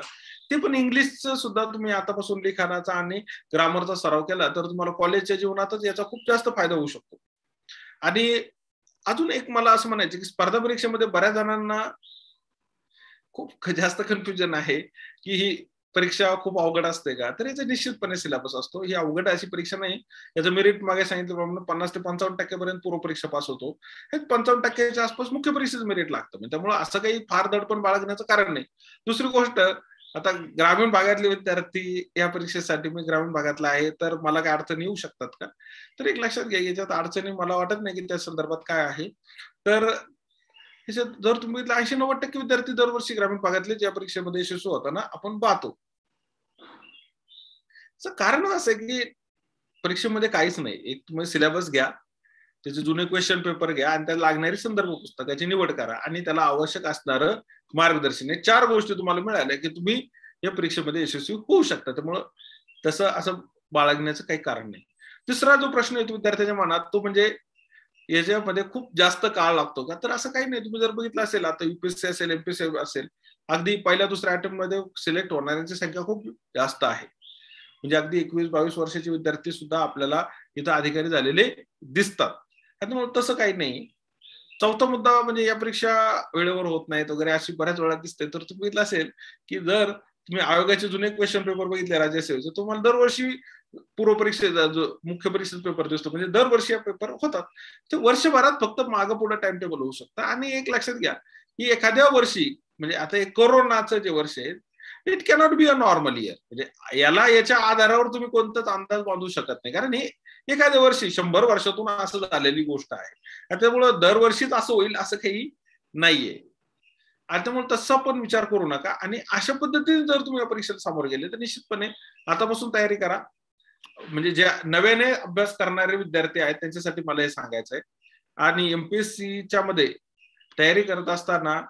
ते पण इंग्लिशचं सुद्धा तुम्ही आतापासून लिखाणाचा आणि ग्रामरचा सराव केला तर तुम्हाला कॉलेजच्या जीवनातच याचा खूप जास्त फायदा होऊ शकतो. आणि अजून एक मला असं म्हणायचं की स्पर्धा परीक्षेमध्ये बऱ्याच जणांना खूप जास्त कन्फ्युजन आहे की ही परीक्षा खूप अवघड असते का, तर याचा निश्चितपणे सिलेबस असतो. ही अवघड अशी परीक्षा नाही. याचं मेरिट मागे सांगितल्याप्रमाणे 50 ते 55% पर्यंत पूर्व परीक्षा पास होतो. हे 55% आसपास मुख्य परीक्षेचं मेरिट लागतं. त्यामुळे असं काही फार दडपण बाळगण्याचं कारण नाही. दुसरी गोष्ट, आता ग्रामीण भागातले विद्यार्थी या परीक्षेसाठी, मी ग्रामीण भागातला आहे तर मला काय अडचणी येऊ शकतात का, तर एक लक्षात घ्या, याच्यात अडचणी मला वाटत नाही की त्या संदर्भात काय आहे. तर ह्याच्यात जर तुम्ही 80-90% विद्यार्थी दरवर्षी ग्रामीण भागातले या परीक्षेमध्ये यशस्वी होताना आपण पाहतो. कारण असं की परीक्षेमध्ये काहीच नाही. एक तुम्ही सिलेबस घ्या, त्याचे जुने क्वेश्चन पेपर घ्या आणि त्याला लागणारी संदर्भ पुस्तकाची निवड करा आणि त्याला आवश्यक असणारं मार्गदर्शन. हे 4 गोष्टी तुम्हाला मिळाल्या की तुम्ही या परीक्षेमध्ये यशस्वी होऊ शकता. त्यामुळं तसं असं बाळगण्याचं काही कारण नाही. तिसरा जो प्रश्न येतो विद्यार्थ्यांच्या मनात तो म्हणजे याच्यामध्ये खूप जास्त काळ लागतो का? तर असं काही नाही. तुम्ही जर बघितलं असेल आता UPSC असेल, MPSC असेल, अगदी पहिल्या दुसऱ्या अटेम्प्ट मध्ये सिलेक्ट होणाऱ्यांची संख्या खूप जास्त आहे. म्हणजे अगदी 21-22 वर्षाचे विद्यार्थी सुद्धा आपल्याला इथं अधिकारी झालेले दिसतात. त्यामुळे तसं काही नाही. चौथा मुद्दा म्हणजे या परीक्षा वेळेवर होत नाहीत वगैरे अशी बऱ्याच वेळा दिसते. तर तुम्ही बघितलं असेल की जर तुम्ही आयोगाचे जुने क्वेश्चन पेपर बघितले राज्यसेवेचे, तुम्हाला दरवर्षी पूर्व परीक्षेचा जो मुख्य परीक्षेचा पेपर दिसतो, म्हणजे दरवर्षी पेपर होतात. ते वर्षभरात फक्त मागं पुढे टाइम टेबल होऊ शकतं. आणि एक लक्षात घ्या की एखाद्या वर्षी म्हणजे आता एक कोरोनाचं जे वर्ष आहे, it cannot be a normal year. म्हणजे याच्या आधारावर तुम्ही कोणताच अंदाज बांधू शकत नाही, कारण हे एखाद्या वर्षी 100 वर्षातून असं झालेली गोष्ट आहे. त्यामुळं दरवर्षीच असं होईल असं काही नाहीये. आणि त्यामुळे तसा पण विचार करू नका. आणि अशा पद्धतीने जर तुम्ही या परीक्षेला सामोरे गेले तर निश्चितपणे आतापासून तयारी करा. म्हणजे ज्या नव्याने अभ्यास करणारे विद्यार्थी आहेत त्यांच्यासाठी मला हे सांगायचं आहे. आणि MPSCच्या मध्ये तयारी करत असताना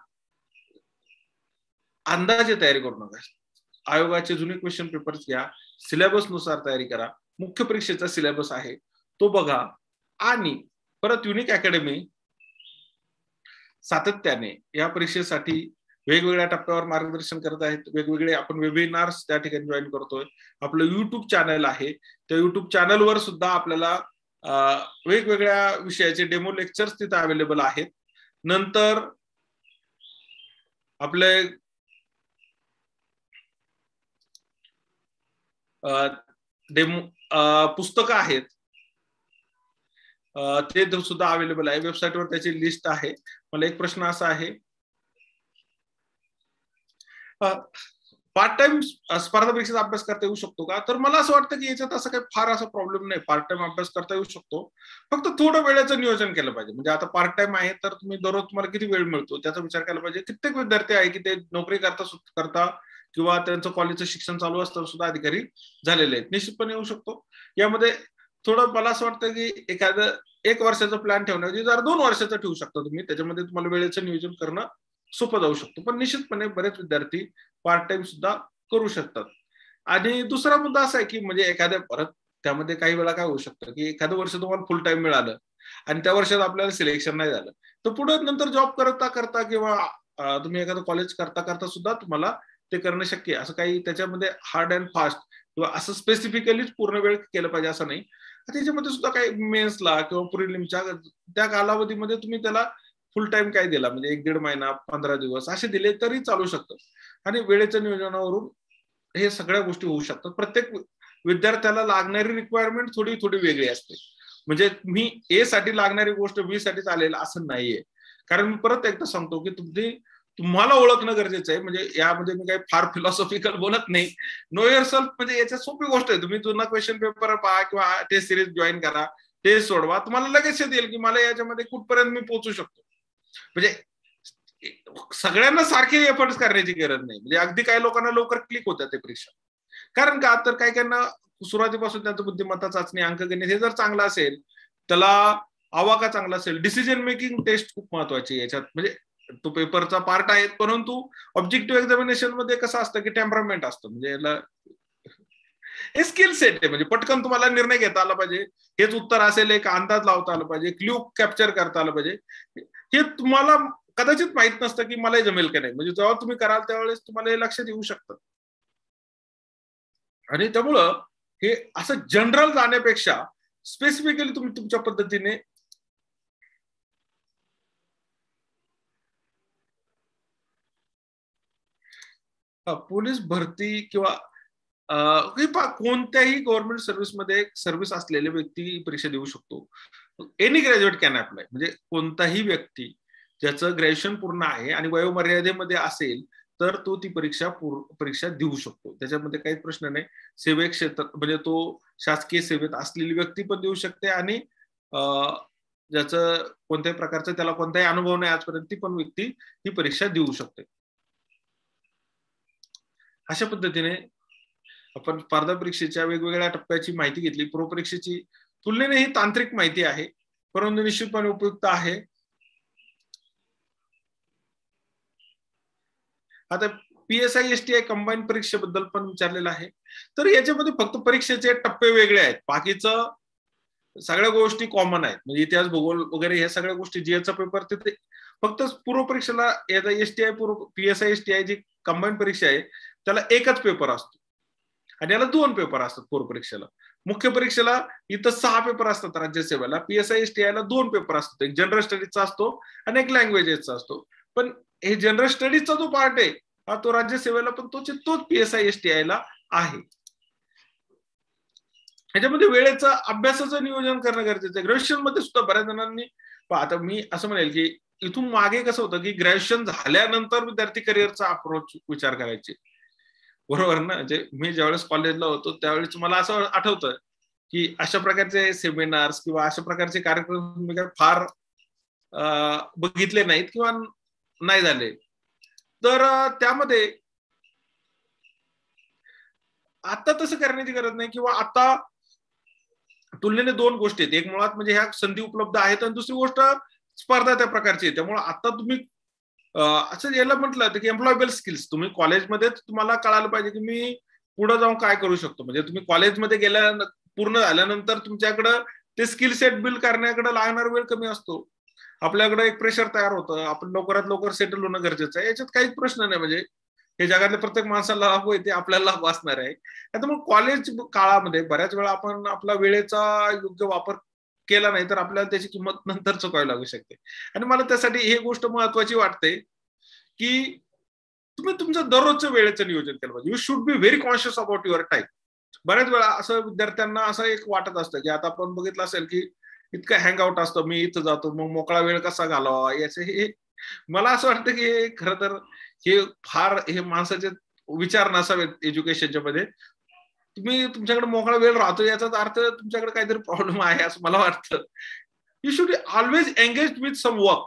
अंदाजे तयारी करू नका. आयोगाचे जुने क्वेश्चन पेपर्स घ्या, सिलेबस नुसार तयारी करा. मुख्य परीक्षेचा सिलेबस आहे तो बघा. आणि परत युनिक अकॅडमी सातत्याने या परीक्षेसाठी वेगवेगळ्या टप्प्यावर मार्गदर्शन करत आहेत. वेगवेगळे आपण वेबिनार्स त्या ठिकाणी जॉईन करतोय. आपलं YouTube चॅनल आहे, त्या YouTube चॅनलवर सुद्धा आपल्याला वेगवेगळ्या विषयाचे डेमो लेक्चर्स तिथे अवेलेबल आहेत. नंतर आपले डेमो पुस्तकं आहेत ते सुद्धा अवेलेबल आहे. वेबसाईटवर त्याची लिस्ट आहे. मला एक प्रश्न असा आहे, पार्ट टाइम स्पर्धा परीक्षेचा अभ्यास करता येऊ शकतो का? तर मला असं वाटतं की याच्यात असं काही फार असा प्रॉब्लेम नाही. पार्ट टाइम अभ्यास करता येऊ शकतो, फक्त थोडं वेळेचं नियोजन केलं पाहिजे. म्हणजे आता पार्ट टाइम आहे तर तुम्ही दररोज तुम्हाला किती वेळ मिळतो त्याचा विचार केला पाहिजे. कित्येक विद्यार्थी आहे की ते नोकरी करता किंवा त्यांचं कॉलेजचं शिक्षण चालू असताना सुद्धा अधिकारी झालेले आहेत. निश्चितपणे येऊ शकतो. यामध्ये थोडं मला असं वाटतं की एखादं 1 वर्षाचा प्लॅन ठेवण्याऐवजी जर 2 वर्षाचा ठेवू शकता तुम्ही. त्याच्यामध्ये तुम्हाला वेळेचं नियोजन करणं सोपं जाऊ शकतो. पण निश्चितपणे बरेच विद्यार्थी पार्ट टाइम सुद्धा करू शकतात. आणि दुसरा मुद्दा असा आहे की म्हणजे एखाद्या परत त्यामध्ये काही वेळा काय होऊ शकतं की एखादं वर्ष तुम्हाला फुल टाइम मिळालं आणि त्या वर्षात आपल्याला सिलेक्शन नाही झालं, तर पुढे नंतर जॉब करता किंवा तुम्ही एखादं कॉलेज करता सुद्धा तुम्हाला ते करणं शक्य आहे. असं काही त्याच्यामध्ये हार्ड अँड फास्ट किंवा असं स्पेसिफिकलीच पूर्ण वेळ केलं पाहिजे असं नाही. त्याच्यामध्ये सुद्धा काही मेन्सला किंवा प्रिलिमच्या त्या कालावधीमध्ये तुम्ही त्याला फुल टाइम काय दिला म्हणजे 1-1.5 महिना 15 दिवस असे दिले तरी चालू शकतं. आणि वेळेच्या नियोजनावरून हे सगळ्या गोष्टी होऊ शकतात. प्रत्येक विद्यार्थ्याला लागणारी रिक्वायरमेंट थोडी वेगळी असते. म्हणजे मी A साठी लागणारी गोष्ट B साठी चालेल असं नाहीये. कारण मी परत एकदा सांगतो की तुम्हाला ओळखणं गरजेचं आहे. म्हणजे यामध्ये मी काही फार फिलॉसॉफिकल बोलत नाही. नो युअर सेल्फ म्हणजे याच्यात सोपी गोष्ट आहे. तुम्ही जुना क्वेश्चन पेपर पहा किंवा टेस्ट सिरीज जॉईन करा, टेस्ट सोडवा, तुम्हाला लगेच येईल की मला याच्यामध्ये कुठपर्यंत मी पोहोचू शकतो. म्हणजे सगळ्यांना सारखे एफर्ट्स करण्याची गरज नाही. म्हणजे अगदी काही लोकांना लवकर क्लिक होतात ते परीक्षा. कारण का तर काही सुरुवातीपासून त्यांचं बुद्धिमत्ता चाचणी अंकगणित हे जर चांगलं असेल, त्याला आवाका चांगला असेल, डिसिजन मेकिंग टेस्ट खूप महत्वाची आहे याच्यात. म्हणजे तो पेपरचा पार्ट आहे, परंतु ऑब्जेक्टिव्ह एक्झामिनेशन मध्ये कसं असतं की टेम्परामेंट असतं. म्हणजे याला हे स्किल सेट आहे. म्हणजे पटकन तुम्हाला निर्णय घेता आला पाहिजे, हेच उत्तर असेल, एक अंदाज लावता आला पाहिजे, क्ल्यू कॅप्चर करता आलं पाहिजे. हे तुम्हाला कदाचित माहित नसतं की मला जमेल का नाही. म्हणजे जेव्हा तुम्ही कराल त्यावेळेस तुम्हाला हे लक्षात येऊ शकतं. आणि त्यामुळं हे असं जनरल जाण्यापेक्षा स्पेसिफिकली तुम्ही तुमच्या पद्धतीने पोलीस भरती किंवा कोणत्याही गव्हर्नमेंट सर्व्हिसमध्ये सर्व्हिस असलेले व्यक्ती परीक्षा देऊ शकतो. Any graduate can apply. म्हणजे कोणताही व्यक्ती ज्याचं ग्रॅज्युएशन पूर्ण आहे आणि वयोमर्यादेमध्ये असेल तर तो ती परीक्षा देऊ शकतो. त्याच्यामध्ये काही प्रश्न नाही. सेवे क्षेत्र म्हणजे तो शासकीय सेवेत असलेली व्यक्ती पण देऊ शकते आणि ज्याचं कोणत्याही प्रकारचा त्याला कोणताही अनुभव नाही आजपर्यंत ती पण व्यक्ती ही परीक्षा देऊ शकते. अशा पद्धतीने आपण स्पर्धा परीक्षेच्या वेगवेगळ्या टप्प्याची माहिती घेतली. पूर्व परीक्षेची तुलनेने ही तांत्रिक माहिती आहे, परंतु निश्चितपणे उपयुक्त आहे. आता PSI STI कंबाईन परीक्षेबद्दल पण विचारलेलं आहे. तर याच्यामध्ये फक्त परीक्षेचे टप्पे वेगळे आहेत, बाकीचं सगळ्या गोष्टी कॉमन आहेत. म्हणजे इतिहास, भूगोल वगैरे ह्या सगळ्या गोष्टी जीएसचा पेपर तिथे फक्त पूर्व परीक्षेला STI PSI STI जी कंबाईन परीक्षा आहे त्याला एकच पेपर असतो आणि याला 2 पेपर असतात. पूर्व परीक्षेला, मुख्य परीक्षेला इथं 6 पेपर असतात. राज्यसेवेला PSI STI ला 2 पेपर असतात, एक जनरल स्टडीजचा असतो आणि एक लँग्वेजेसचा असतो. पण हे जनरल स्टडीजचा जो पार्ट आहे हा तो राज्यसेवेला पण तोच PSI STI ला आहे. ह्याच्यामध्ये वेळेचं अभ्यासाचं नियोजन करणं गरजेचं आहे. ग्रॅज्युएशन मध्ये सुद्धा बऱ्याच जणांनी, आता मी असं म्हणेल की इथून मागे कसं होतं की ग्रॅज्युएशन झाल्यानंतर विद्यार्थी करिअरचा अप्रोच विचार करायचे, बरोबर ना. म्हणजे मी ज्यावेळेस कॉलेजला होतो त्यावेळेस मला असं आठवतं की अशा प्रकारचे सेमिनार्स किंवा अशा प्रकारचे कार्यक्रम मी काय फार बघितले नाहीत किंवा नाही झाले. तर त्यामध्ये आता तसं करण्याची गरज नाही, किंवा आता तुलनेने 2 गोष्टी आहेत. एक मुळात म्हणजे ह्या संधी उपलब्ध आहेत आणि दुसरी गोष्ट स्पर्धा त्या प्रकारची आहे. त्यामुळे आता तुम्ही असं याला म्हटलं की एम्प्लॉयबल स्किल्स तुम्ही कॉलेजमध्येच तुम्हाला कळायला पाहिजे की मी पुढे जाऊन काय करू शकतो. म्हणजे तुम्ही कॉलेजमध्ये गेल्या पूर्ण झाल्यानंतर तुमच्याकडे ते स्किल सेट बिल्ड करण्याकडे लागणार वेळ कमी असतो. आपल्याकडे एक प्रेशर तयार होतं, आपण लवकरात लवकर सेटल होणं गरजेचं आहे. याच्यात काहीच प्रश्न नाही. म्हणजे हे जगातल्या प्रत्येक माणसाला लाभ होईल ते आपल्याला लाभ असणार आहे. त्यामुळे कॉलेज काळामध्ये बऱ्याच वेळा आपण आपला वेळेचा योग्य वापर केला नाही तर आपल्याला त्याची किंमत नंतर चुकावी लागू शकते. आणि मला त्यासाठी ही गोष्ट महत्वाची वाटते की तुम्ही तुमचं दररोजचं वेळेचं नियोजन केलं पाहिजे. You should be very conscious about your time. बऱ्याच वेळा असं विद्यार्थ्यांना असं एक वाटत असतं की आता आपण बघितलं असेल की इतकं हँगआउट असतं, मी इथं जातो, मग मोकळा वेळ कसा घालवावा याचे हे मला असं वाटतं की खरं तर हे फार हे माणसाचे विचार नसावेत एज्युकेशनच्या मध्ये. तुम्ही तुमच्याकडे मोकळा वेळ राहतो याचाच अर्थ तुमच्याकडे काहीतरी प्रॉब्लेम आहे असं मला वाटतं. You should always engage with some work.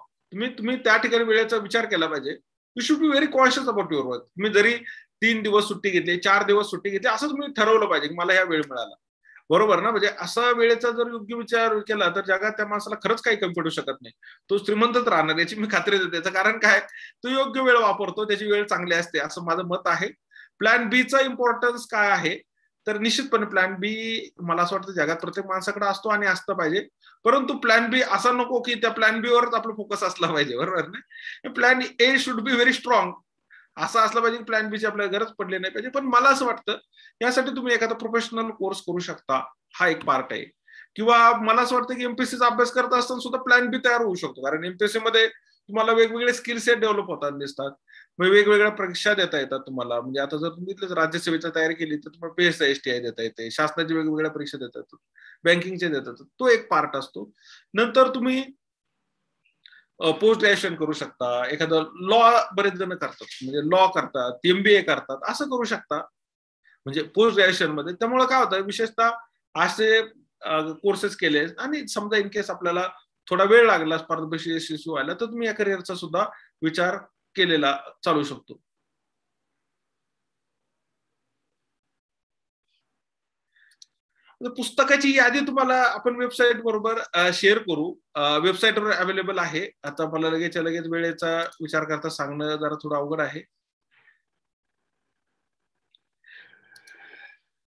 तुम्ही त्या ठिकाणी वेळेचा विचार केला पाहिजे. You should be very conscious about your work. तुम्ही जरी 3 दिवस सुट्टी घेतली, 4 दिवस सुट्टी घेतली, असं तुम्ही ठरवलं पाहिजे की मला या वेळ मिळाला, बरोबर ना. म्हणजे असा वेळेचा जर योग्य विचार केला तर जगात त्या माणसाला खरंच काही कमी पडू शकत नाही. तो श्रीमंतच राहणार याची मी खात्री देते. त्याचं कारण काय, तो योग्य वेळ वापरतो, त्याची वेळ चांगली असते असं माझं मत आहे. प्लॅन बी चा इम्पॉर्टन्स काय आहे तर निश्चितपणे प्लॅन बी मला असं वाटतं जगात प्रत्येक माणसाकडे असतो आणि असतं पाहिजे. परंतु प्लॅन बी असा नको की त्या प्लॅन बी वरच आपलं फोकस असला पाहिजे, बरोबर ना. Plan A should be very strong. असं असलं पाहिजे की प्लॅन बी ची आपल्याला गरज पडली नाही पाहिजे. पण मला असं वाटतं यासाठी तुम्ही एखादा प्रोफेशनल कोर्स करू शकता, हा एक पार्ट आहे. किंवा मला असं वाटतं की एमपीएससीचा अभ्यास करत असताना सुद्धा प्लॅन बी तयार होऊ शकतो. कारण एमपीएससी मध्ये तुम्हाला वेगवेगळे स्किल सेट डेव्हलप होताना दिसतात, वेगवेगळ्या परीक्षा देता येतात तुम्हाला. म्हणजे आता जर तुम्ही राज्यसेवेची तयारी केली तर तुम्हाला PSI STI देता येते, शासनाची वेगवेगळ्या परीक्षा देता येतात, बँकिंगचे देतात, तो एक पार्ट असतो. नंतर तुम्ही पोस्ट ग्रॅज्युएशन करू शकता, एखादं लॉ बरेच जण करतात, म्हणजे लॉ करतात, MBA करतात, असं करू शकता म्हणजे पोस्ट ग्रॅज्युएशन मध्ये. त्यामुळे काय होतं विशेषतः असे कोर्सेस केले आणि समजा इन केस आपल्याला थोडा वेळ लागला स्पर्धा परीक्षा यशस्वी व्हायला तर तुम्ही या करिअरचा सुद्धा विचार केलेला चालू शकतो. पुस्तकाची यादी तुम्हाला आपण वेबसाईट बरोबर शेअर करू. वेबसाईटवर अवेलेबल आहे. आता मला लगेच वेळेचा विचार करता सांगणं जरा थोडं अवघड आहे.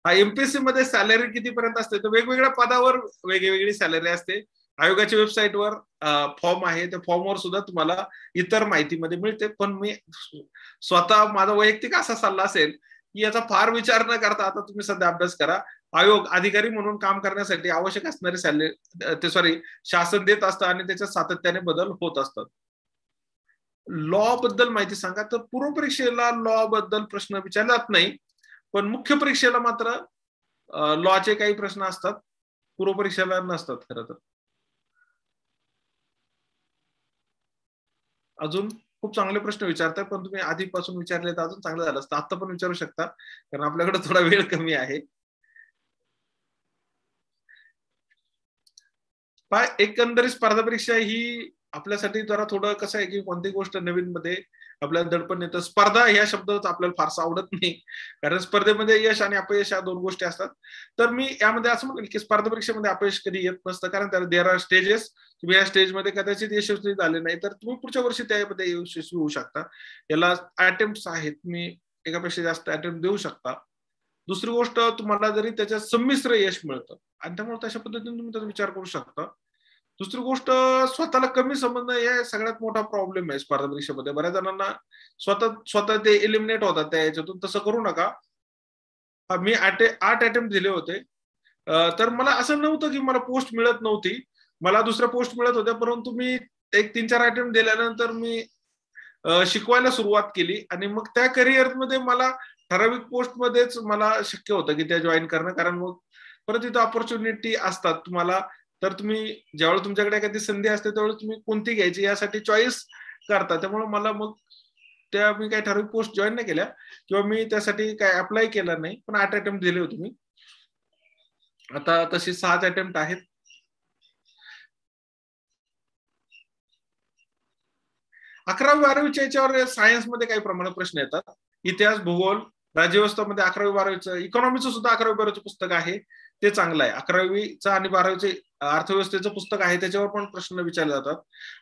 हा एमपीएससी मध्ये सॅलरी कितीपर्यंत असते तर वेगवेगळ्या पदावर वेगवेगळी सॅलरी असते. आयोगाच्या वेबसाईटवर फॉर्म आहे, त्या फॉर्मवर सुद्धा तुम्हाला इतर माहितीमध्ये मिळते. पण मी स्वतः माझा वैयक्तिक असा सल्ला असेल की याचा फार विचार न करता आता तुम्ही सध्या अभ्यास करा. आयोग अधिकारी म्हणून काम करण्यासाठी आवश्यक असणारी सॅलरी शासन देत असतं आणि त्याच्यात सातत्याने बदल होत असतात. लॉ बद्दल माहिती सांगा तर पूर्व परीक्षेला लॉ बद्दल प्रश्न विचारले जात नाही, पण मुख्य परीक्षेला मात्र लॉचे काही प्रश्न असतात, पूर्व परीक्षेला नसतात. खरं तर अजून खूप चांगले प्रश्न विचारतात, पण तुम्ही आधीपासून विचारले तर अजून चांगलं झालं असतं. आता पण विचारू शकता कारण आपल्याकडे थोडा वेळ कमी आहे. एकंदरीत स्पर्धा परीक्षा ही आपल्यासाठी जरा थोडं कसं आहे की कोणती गोष्ट नवीन मध्ये आपल्याला दडपण येतं. स्पर्धा ह्या शब्दाचा आपल्याला फारसा आवडत नाही, कारण स्पर्धेमध्ये यश आणि अपयश या दोन गोष्टी असतात. तर मी यामध्ये असं म्हणेल की स्पर्धा परीक्षेमध्ये अपयश कधी येत नसतं, कारण त्याला देअर आर स्टेजेस. तुम्ही या स्टेजमध्ये कदाचित यशस्वी झाले नाही तर तुम्ही पुढच्या वर्षी त्यामध्ये यशस्वी होऊ शकता. याला अटेम्प्ट आहेत, तुम्ही एकापेक्षा जास्त अटेम्प्ट देऊ शकता. दुसरी गोष्ट, तुम्हाला जरी त्याच्यात संमिश्र यश मिळतं आणि त्यामुळे तशा पद्धतीने तुम्ही त्याचा विचार करू शकता. दुसरी गोष्ट, स्वतःला कमी समजणं हे सगळ्यात मोठा प्रॉब्लेम आहे स्पर्धा परीक्षेमध्ये. बऱ्याच जणांना स्वतः ते एलिमिनेट होतात त्या याच्यातून. तसं करू नका. मी 8 अटेम्प्ट दिले होते, तर मला असं नव्हतं की मला पोस्ट मिळत नव्हती, मला दुसऱ्या पोस्ट मिळत होत्या, परंतु मी एक 3-4 अटेम्प्ट दिल्यानंतर मी शिकवायला सुरुवात केली आणि मग त्या करिअरमध्ये मला ठराविक पोस्टमध्येच मला शक्य होतं की त्या जॉईन करणं, कारण मग परत इथं ऑपॉर्च्युनिटी असतात तुम्हाला. तर तुम्ही ज्यावेळेस तुमच्याकडे एखादी संधी असते त्यावेळेस तुम्ही कोणती घ्यायची यासाठी चॉईस करता. त्यामुळे मला मग मी काही ठराविक पोस्ट जॉईन नाही केल्या किंवा मी त्यासाठी काय अप्लाय केलं नाही, पण 8 अटेम्प्ट दिले होते मी. आता तशी 6 अटेम्प्ट आहेत. 11वी-12वीच्या याच्यावर सायन्समध्ये काही प्रमाणात प्रश्न येतात. इतिहास, भूगोल, राज्यव्यवस्थामध्ये 11वी-12वीचं, इकॉनॉमीचं सुद्धा 11वी-12वीचं पुस्तक आहे, ते चांगलं आहे. 11वीचं आणि 12वीचे अर्थव्यवस्थेचं पुस्तक आहे, त्याच्यावर पण प्रश्न विचारले जातात.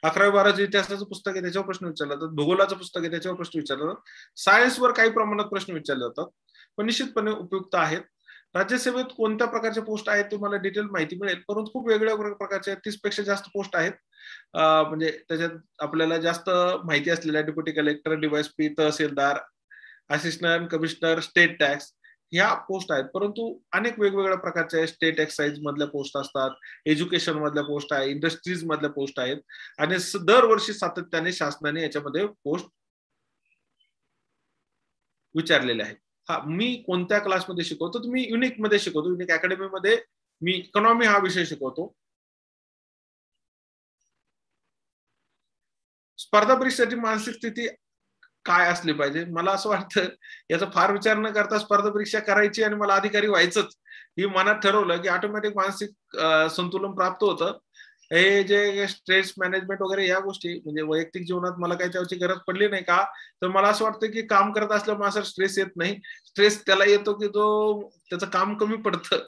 11वी-12वीचं इतिहासाचं पुस्तक आहे, त्याच्यावर प्रश्न विचारले जातात. भूगोलाचं पुस्तक आहे, त्याच्यावर प्रश्न विचारले जातात. सायन्सवर काही प्रमाणात प्रश्न विचारले जातात, पण निश्चितपणे उपयुक्त आहेत. राज्यसेवेत कोणत्या प्रकारच्या पोस्ट आहेत तुम्हाला डिटेल माहिती मिळेल, परंतु खूप वेगवेगळ्या प्रकारच्या 30 पेक्षा जास्त पोस्ट आहेत. म्हणजे त्याच्यात आपल्याला जास्त माहिती असलेल्या डेप्युटी कलेक्टर, डीवायएसपी, तहसीलदार, असिस्टंट कमिशनर, स्टेट टॅक्स ह्या पोस्ट आहेत. परंतु अनेक वेगवेगळ्या प्रकारच्या स्टेट एक्साइज मधल्या पोस्ट असतात, एज्युकेशन मधल्या पोस्ट आहे, इंडस्ट्रीज मधल्या पोस्ट आहेत आणि दरवर्षी सातत्याने शासनाने याच्यामध्ये पोस्ट विचारलेले आहेत. मी कोणत्या क्लासमध्ये शिकवतो, तुम्ही युनिक मध्ये शिकवतो, युनिक अकॅडमीमध्ये मी इकॉनॉमी हा विषय शिकवतो. स्पर्धा परीक्षेसाठी मानसिक स्थिती काय असली पाहिजे, मला असं वाटतं याचा फार विचार न करता स्पर्धा परीक्षा करायची आणि मला अधिकारी व्हायचंच ही मनात ठरवलं की ऑटोमॅटिक मानसिक संतुलन प्राप्त होतं. हे जे स्ट्रेस मॅनेजमेंट वगैरे या गोष्टी म्हणजे वैयक्तिक जीवनात मला काही त्याची गरज पडली नाही का, तर मला असं वाटतं की काम करत असल्यामुळे माझा स्ट्रेस येत नाही. स्ट्रेस त्याला येतो की त्याचं काम कमी पडतं,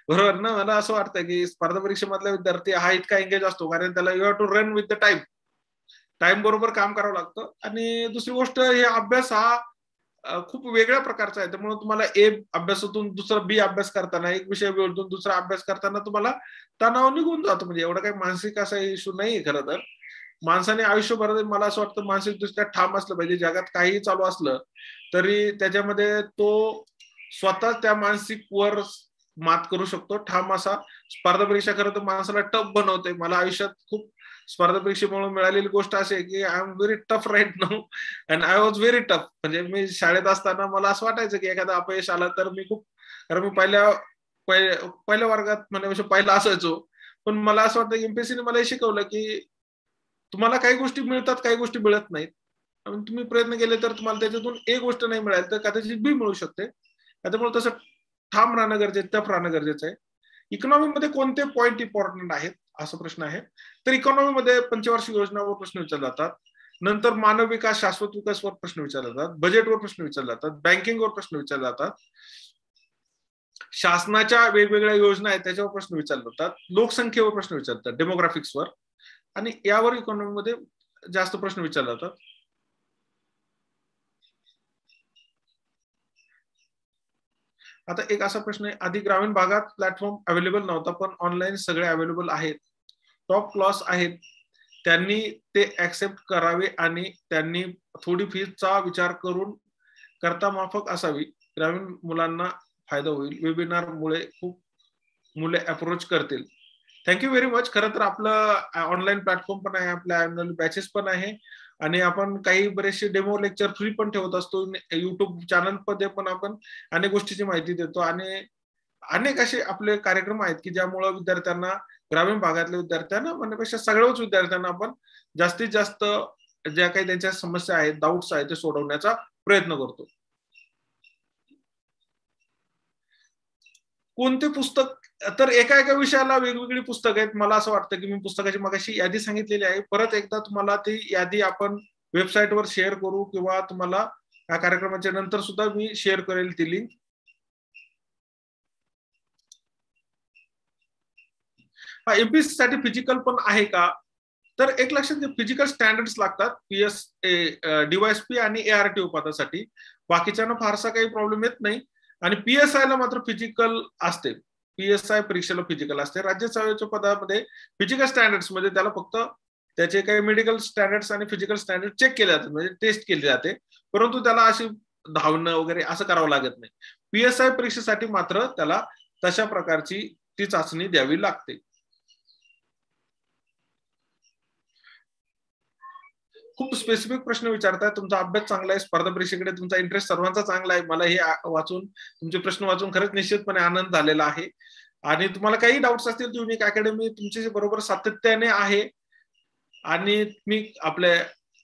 बरोबर ना. मला असं वाटतं की स्पर्धा परीक्षेमधला विद्यार्थी हा इतका एंगेज असतो कारण त्याला you have to run with the time बरोबर काम करावं लागतं. आणि दुसरी गोष्ट, हे अभ्यास हा खूप वेगळ्या प्रकारचा आहे, त्यामुळे तुम्हाला ए अभ्यासातून दुसरा बी अभ्यास करताना, एक विषय बोलतो दुसरा अभ्यास करताना तुम्हाला तणाव निघून जातो. म्हणजे एवढा काही मानसिक असा इश्यू नाही खरं तर. माणसाने आयुष्यभर मला असं वाटतं मानसिकदृष्ट्या ठाम असलं पाहिजे. जगात काहीही चालू असलं तरी त्याच्यामध्ये तो स्वतः त्या मानसिक वर मात करू शकतो, ठाम असा. स्पर्धा परीक्षा खरं तर माणसाला टफ बनवते. मला आयुष्यात खूप स्पर्धा परीक्षेमुळे मिळालेली गोष्ट अशी आहे की I am very tough right now and I was very tough. म्हणजे मी शाळेत असताना मला असं वाटायचं की एखादा अपयश आला तर मी खूप, कारण मी पहिल्या वर्गात म्हणजे पहिला असायचो. पण मला असं वाटतं की एमपीएससीने मला हे शिकवलं की तुम्हाला काही गोष्टी मिळतात, काही गोष्टी मिळत नाहीत. तुम्ही प्रयत्न केले तर तुम्हाला त्याच्यातून एक गोष्ट नाही मिळाली तर कदाचित बी मिळू शकते. त्यामुळे तसं ठाम राहणं गरजेचं, टफ राहणं गरजेचं आहे. इकॉनॉमीमध्ये कोणते पॉईंट इम्पॉर्टंट आहेत असा प्रश्न आहे. तर इकॉनॉमीमध्ये पंचवार्षिक योजनावर प्रश्न विचारले जातात, नंतर मानव विकास, शाश्वत विकासवर प्रश्न विचारले जातात, बजेटवर प्रश्न विचारले जातात, बँकिंगवर प्रश्न विचारले जातात, शासनाच्या वेगवेगळ्या योजना आहेत त्याच्यावर प्रश्न विचारले जातात, लोकसंख्येवर प्रश्न विचारतात, डेमोग्राफिक्सवर, आणि यावर इकॉनॉमीमध्ये जास्त प्रश्न विचारले जातात. आता एक असा प्रश्न आहे, आधी ग्रामीण भागात प्लॅटफॉर्म अवेलेबल नव्हता पण ऑनलाईन सगळे अवेलेबल आहेत, टॉप क्लास आहेत, त्यांनी ते ऍक्सेप्ट करावे आणि त्यांनी थोडी फीचा विचार करून करता माफक असावी, ग्रामीण मुलांना फायदा होईल, वेबिनार मुळे खूप मुले अप्रोच करतील. Thank you very much. खरं तर आपलं ऑनलाईन प्लॅटफॉर्म पण आहे, आपल्या अॅन्युअल बॅचेस पण आहे आणि आपण काही बरेचसे डेमो लेक्चर फ्री पण ठेवत असतो. युट्यूब चॅनल मध्ये पण आपण अनेक गोष्टीची माहिती देतो आणि अनेक असे आपले कार्यक्रम आहेत की ज्यामुळे विद्यार्थ्यांना, ग्रामीण भागातल्या विद्यार्थ्यांना म्हणण्यापेक्षा सगळ्याच विद्यार्थ्यांना आपण जास्तीत जास्त ज्या काही त्यांच्या समस्या आहेत, डाऊट्स आहेत ते सोडवण्याचा प्रयत्न करतो. कोणते पुस्तक, तर एका विषयाला वेगवेगळी पुस्तक आहेत. मला असं वाटतं की मी पुस्तकाची मगाशी यादी सांगितलेली आहे, परत एकदा तुम्हाला ती यादी आपण वेबसाईटवर शेअर करू किंवा तुम्हाला या कार्यक्रमाच्या नंतर सुद्धा मी शेअर करेल ती लिंक. एमपीएससी साठी फिजिकल पण आहे का? तर एक लक्षात घ्या, फिजिकल स्टँडर्ड्स लागतात DYSP आणि ARTO पदासाठी. बाकीच्यांना फारसा काही प्रॉब्लेम येत नाही. आणि PSI ला मात्र फिजिकल असते. PSI परीक्षेला फिजिकल असते. राज्यसेवेच्या पदामध्ये फिजिकल स्टँडर्ड्स मध्ये त्याला फक्त त्याचे काही मेडिकल स्टँडर्ड्स आणि फिजिकल स्टँडर्ड चेक केले जातात, म्हणजे टेस्ट केली जाते, परंतु त्याला अशी धावणं वगैरे असं करावं लागत नाही. PSI परीक्षेसाठी मात्र त्याला तशा प्रकारची ती चाचणी द्यावी लागते. खूप स्पेसिफिक प्रश्न विचारताय. तुमचा अभ्यास चांगला आहे, स्पर्धा परीक्षेकडे तुमचा इंटरेस्ट सर्वांचा चांगला आहे. मला हे वाचून, तुमचे प्रश्न वाचून खरंच निश्चितपणे आनंद झालेला आहे. आणि तुम्हाला काही डाऊट्स असतील तर युनिक अकॅडमी तुमच्या बरोबर सातत्याने आहे. आणि मी आपल्या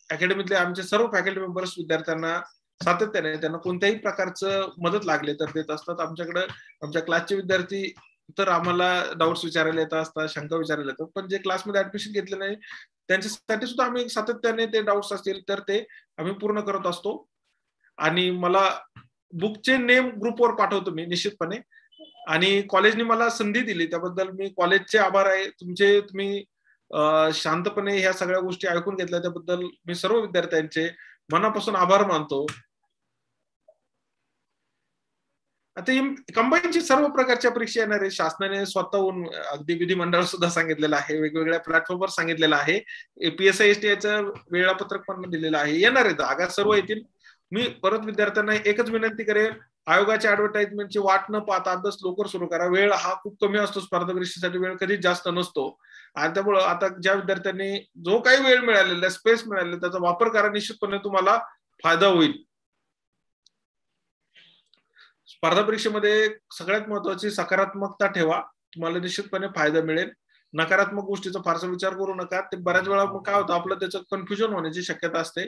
अकॅडमीतले आमचे सर्व फॅकल्टी मेंबर्स विद्यार्थ्यांना सातत्याने त्यांना कोणत्याही प्रकारचं मदत लागले तर देत असतात. आमच्याकडे आमच्या क्लासचे विद्यार्थी तर आम्हाला डाऊट्स विचारायला येत असतात, शंका विचारायला येतात, पण जे क्लासमध्ये ऍडमिशन घेतले नाही त्यांच्यासाठी सुद्धा आम्ही सातत्याने ते डाऊट्स असतील तर ते आम्ही पूर्ण करत असतो. आणि मला बुकचे नेम ग्रुपवर पाठवतो मी निश्चितपणे. आणि कॉलेजने मला संधी दिली त्याबद्दल मी कॉलेजचे आभार आहे तुमचे. तुम्ही शांतपणे ह्या सगळ्या गोष्टी ऐकून घेतल्या त्याबद्दल मी सर्व विद्यार्थ्यांचे मनापासून आभार मानतो. आता कंबाईनची सर्व प्रकारच्या परीक्षा येणार आहे. शासनाने स्वतःहून अगदी विधिमंडळ सुद्धा सांगितलेलं आहे, वेगवेगळ्या प्लॅटफॉर्मवर सांगितलेलं आहे. PSI STIचं वेळापत्रक पण दिलेलं आहे. येणार आहे आगा सर्व येतील. मी परत विद्यार्थ्यांना एकच विनंती करेल, आयोगाच्या ऍडव्हर्टाइजमेंटची वाट न पाहता अभ्यास लवकर सुरू करा. वेळ हा खूप कमी असतो, स्पर्धा परीक्षेसाठी वेळ कधीच जास्त नसतो. आणि त्यामुळे आता ज्या विद्यार्थ्यांनी जो काही वेळ मिळालेला, स्पेस मिळालेला, त्याचा वापर करा. निश्चितपणे तुम्हाला फायदा होईल. स्पर्धा परीक्षेमध्ये सगळ्यात महत्वाची सकारात्मकता ठेवा, तुम्हाला निश्चितपणे फायदा मिळेल. नकारात्मक गोष्टीचा फारसा विचार करू नका. ते बऱ्याच वेळा काय होतं, आपलं त्याचं कन्फ्युजन होण्याची शक्यता असते.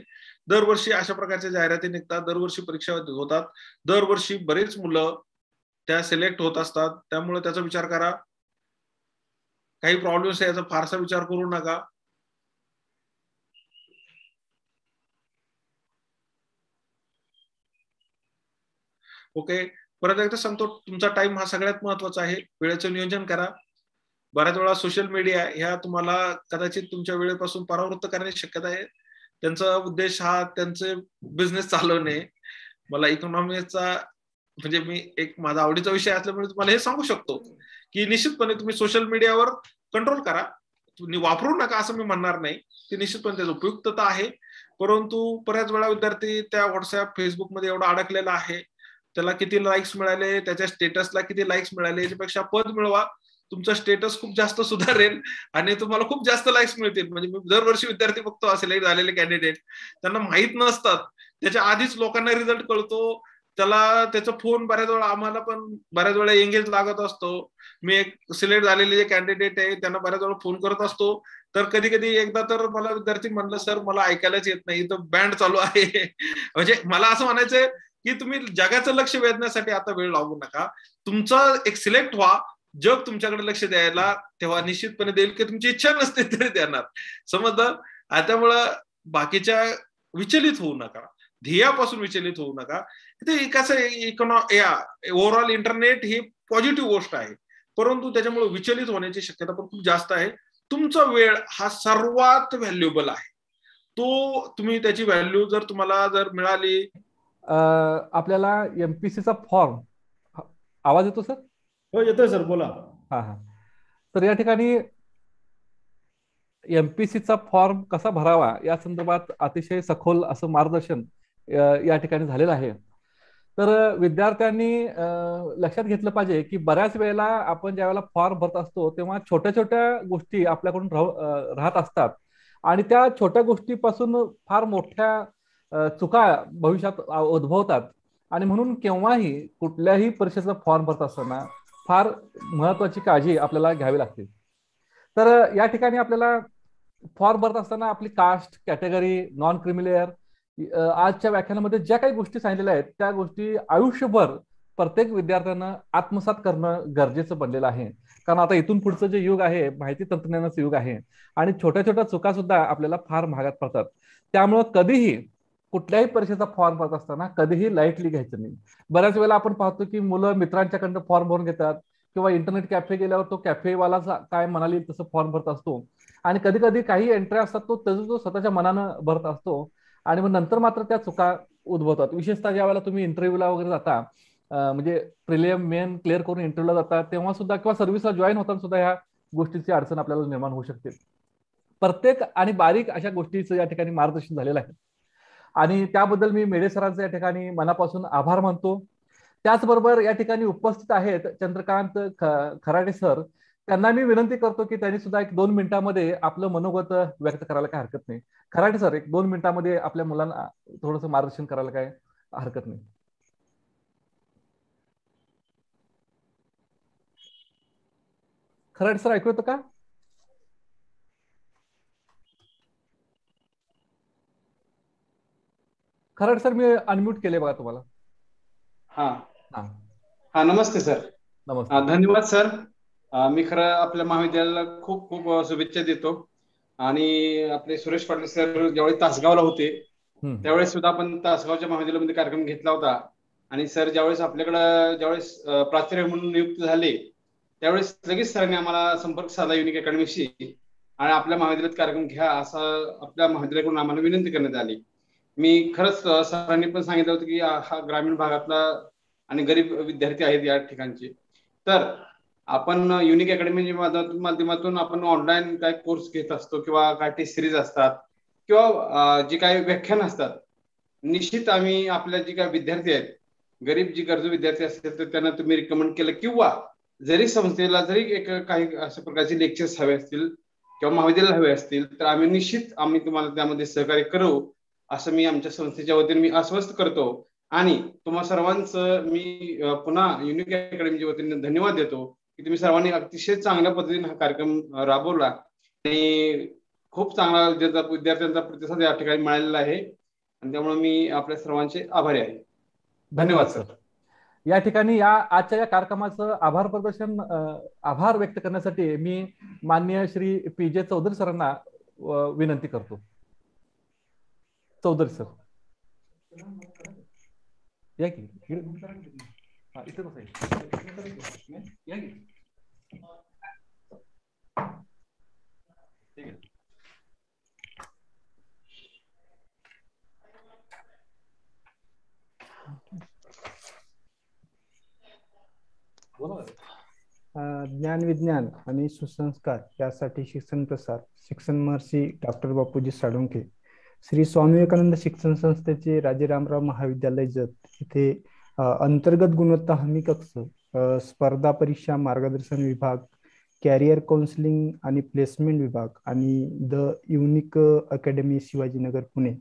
दरवर्षी अशा प्रकारच्या जाहिराती निघतात, दरवर्षी परीक्षा होतात, दरवर्षी बरेच मुलं त्या सिलेक्ट होत असतात. त्यामुळे त्याचा विचार करा. काही प्रॉब्लेम्स आहे याचा फारसा विचार करू नका. ओके, परत एकदा सांगतो, तुमचा टाइम हा सगळ्यात महत्वाचा आहे. वेळेचं नियोजन करा. बऱ्याच वेळा सोशल मीडिया ह्या तुम्हाला कदाचित तुमच्या वेळेपासून परावृत्त करण्याची शक्यता आहे. त्यांचा उद्देश हा त्यांचे बिझनेस चालवणे. मला इकॉनॉमीचा म्हणजे मी एक माझा आवडीचा विषय असल्यामुळे तुम्हाला हे सांगू शकतो की निश्चितपणे तुम्ही सोशल मीडियावर कंट्रोल करा. तुम्ही वापरू नका असं मी म्हणणार नाही, की निश्चितपणे त्याची उपयुक्तता आहे. परंतु बऱ्याच वेळा विद्यार्थी त्या व्हॉट्सअप फेसबुकमध्ये एवढा अडकलेला आहे, त्याला किती लाईक्स मिळाले, त्याच्या स्टेटसला किती लाईक्स मिळाले, याच्यापेक्षा पद मिळवा. तुमचं स्टेटस खूप जास्त सुधारेल आणि तुम्हाला खूप जास्त लाईक्स मिळतील. म्हणजे मी दरवर्षी विद्यार्थी बघतो सिलेक्ट झालेले कॅन्डिडेट, त्यांना माहित नसतात, त्याच्या आधीच लोकांना रिझल्ट कळतो. त्याला त्याचा फोन बऱ्याच वेळा, आम्हाला पण बऱ्याच वेळा एंगेज लागत असतो. मी एक सिलेक्ट झालेले जे कॅन्डिडेट आहे त्यांना बऱ्याच वेळा फोन करत असतो. तर कधी कधी एकदा तर मला विद्यार्थी म्हणलं, सर मला ऐकायलाच येत नाही, तर बँड चालू आहे. म्हणजे मला असं म्हणायचंय की तुम्ही जगाचं लक्ष वेधण्यासाठी आता वेळ लागू नका. तुमचा एक सिलेक्ट व्हा, जग तुमच्याकडे लक्ष द्यायला तेव्हा निश्चितपणे देईल, की तुमची इच्छा नसते तरी देणार. समजलं? त्यामुळं बाकीच्या विचलित होऊ नका, ध्येयापासून विचलित होऊ नका. ते कसं ओव्हरऑल इंटरनेट ही पॉझिटिव्ह गोष्ट आहे, परंतु त्याच्यामुळे विचलित होण्याची शक्यता पण खूप जास्त आहे. तुमचा वेळ हा सर्वात व्हॅल्युएबल आहे. तो तुम्ही त्याची व्हॅल्यू जर तुम्हाला जर मिळाली. आपल्याला एमपीसीचा फॉर्म, आवाज येतो सर? हो येतोय सर, बोला. हा. तर या ठिकाणी एमपीसीचा फॉर्म कसा भरावा या संदर्भात अतिशय सखोल असं मार्गदर्शन या ठिकाणी झालेलं आहे. तर विद्यार्थ्यांनी लक्षात घेतलं पाहिजे की बऱ्याच वेळेला आपण ज्या वेळेला फॉर्म भरत असतो तेव्हा छोट्या छोट्या गोष्टी आपल्याकडून राहत असतात आणि त्या छोट्या गोष्टीपासून फार मोठ्या चुका भविष्यात उद्भवतात. आणि म्हणून केव्हाही कुठल्याही परीक्षेचा फॉर्म भरत असताना फार महत्वाची काळजी आपल्याला घ्यावी लागते. तर या ठिकाणी आपल्याला फॉर्म भरत असताना आपली कास्ट, कॅटेगरी, नॉन क्रिमिलेअर, आजच्या व्याख्यानामध्ये ज्या काही गोष्टी सांगितलेल्या आहेत त्या गोष्टी आयुष्यभर प्रत्येक विद्यार्थ्यांना आत्मसात करणं गरजेचं बनलेलं आहे. कारण आता इथून पुढचं जे युग आहे माहिती तंत्रज्ञानाचं युग आहे आणि छोट्या छोट्या चुका सुद्धा आपल्याला फार महागात पडतात. त्यामुळं कधीही कुठल्याही परीक्षेचा फॉर्म भरत असताना कधीही लाईटली घ्यायचं नाही. बऱ्याच वेळेला आपण पाहतो की मुलं मित्रांच्याकडनं फॉर्म भरून घेतात किंवा इंटरनेट कॅफे गेल्यावर तो कॅफेवाला काय म्हणाली तसं फॉर्म भरत असतो आणि कधी कधी काही एंट्री असतात तो स्वतःच्या मनानं भरत असतो आणि मग नंतर मात्र त्या चुका उद्भवतात. विशेषतः ज्या वेळेला तुम्ही इंटरव्ह्यूला वगैरे जाता, म्हणजे प्रिलियम मेन क्लिअर करून इंटरव्ह्यूला जाता तेव्हा सुद्धा किंवा सर्व्हिसला जॉईन होताना सुद्धा ह्या गोष्टीची अडचण आपल्याला निर्माण होऊ शकते. प्रत्येक आणि बारीक अशा गोष्टीचं या ठिकाणी मार्गदर्शन झालेलं आहे आणि त्याबद्दल मी मेढे सरांचे या ठिकाणी मनापासून आभार मानतो. त्याचबरोबर या ठिकाणी उपस्थित आहेत चंद्रकांत खराटे सर. त्यांना मी विनंती करतो की त्यांनी सुद्धा 1-2 मिनिटांमध्ये आपलं मनोगत व्यक्त करायला काय हरकत नाही. खराटे सर 1-2 मिनिटांमध्ये आपल्या मुलांना थोडंसं मार्गदर्शन करायला काय हरकत नाही. खराटे सर ऐकू येतं का? खराटे सर मी अनम्यूट केले बघा तुम्हाला. हा नमस्ते सर. नमस्ते. धन्यवाद सर. मी खरं आपल्या महाविद्यालयाला खूप खूप शुभेच्छा देतो आणि आपले सुरेश पाटील सर ज्यावेळी तासगावला होते त्यावेळेस सुद्धा आपण तासगावच्या महाविद्यालयामध्ये कार्यक्रम घेतला होता आणि सर ज्यावेळेस आपल्याकडं ज्यावेळेस प्राचार्य म्हणून नियुक्त झाले त्यावेळेस लगेच सरांनी आम्हाला संपर्क साधला युनिक अकॅडमीशी आणि आपल्या महाविद्यालयात कार्यक्रम घ्या असं आपल्या महाविद्यालयाकडून आम्हाला विनंती करण्यात आली. मी खरंच सरांनी पण सांगितलं होतं की हा ग्रामीण भागातला आणि गरीब विद्यार्थी आहेत या ठिकाणचे, तर आपण युनिक अकॅडमीच्या माध्यमातून आपण ऑनलाईन काय कोर्स घेत असतो किंवा काय टेस्ट सिरीज असतात किंवा जे काही व्याख्यान असतात, निश्चित आम्ही आपल्या जे काही विद्यार्थी आहेत गरीब जी गरजू विद्यार्थी असतील तर त्यांना तुम्ही रिकमेंड केलं किंवा जरी संस्थेला जरी काही अशा प्रकारचे लेक्चर्स हवे असतील किंवा महाविद्यालय हवे असतील तर आम्ही तुम्हाला त्यामध्ये सहकार्य करू असं मी आमच्या संस्थेच्या वतीने मी आश्वस्त करतो आणि तुम्हा सर्वांचं मी पुन्हा युनिक अकॅडमीच्या वतीने धन्यवाद देतो की तुम्ही सर्वांनी अतिशय चांगल्या पद्धतीने हा कार्यक्रम राबवला आणि खूप चांगला विद्यार्थ्यांचा प्रतिसाद या ठिकाणी मिळालेला आहे आणि त्यामुळे मी आपल्या सर्वांचे आभारी आहे. धन्यवाद सर. या ठिकाणी आजच्या या कार्यक्रमाचं आभार व्यक्त करण्यासाठी मी माननीय श्री PJ चौधरी सरांना विनंती करतो. चौधरी सर या की इथे या की ठीक आहे. ज्ञान विज्ञान आणि सुसंस्कार यासाठी शिक्षण प्रसार शिक्षण महर्षी डॉक्टर बापूजी साळुंखे श्री स्वामी विवेकानंद शिक्षण संस्थेचे राजेरामराव महाविद्यालय जत इथे अंतर्गत गुणवत्ता हमी कक्ष, स्पर्धा परीक्षा मार्गदर्शन विभाग, कॅरियर काउन्सिलिंग आणि प्लेसमेंट विभाग आणि the unique academy Shivajinagar Pune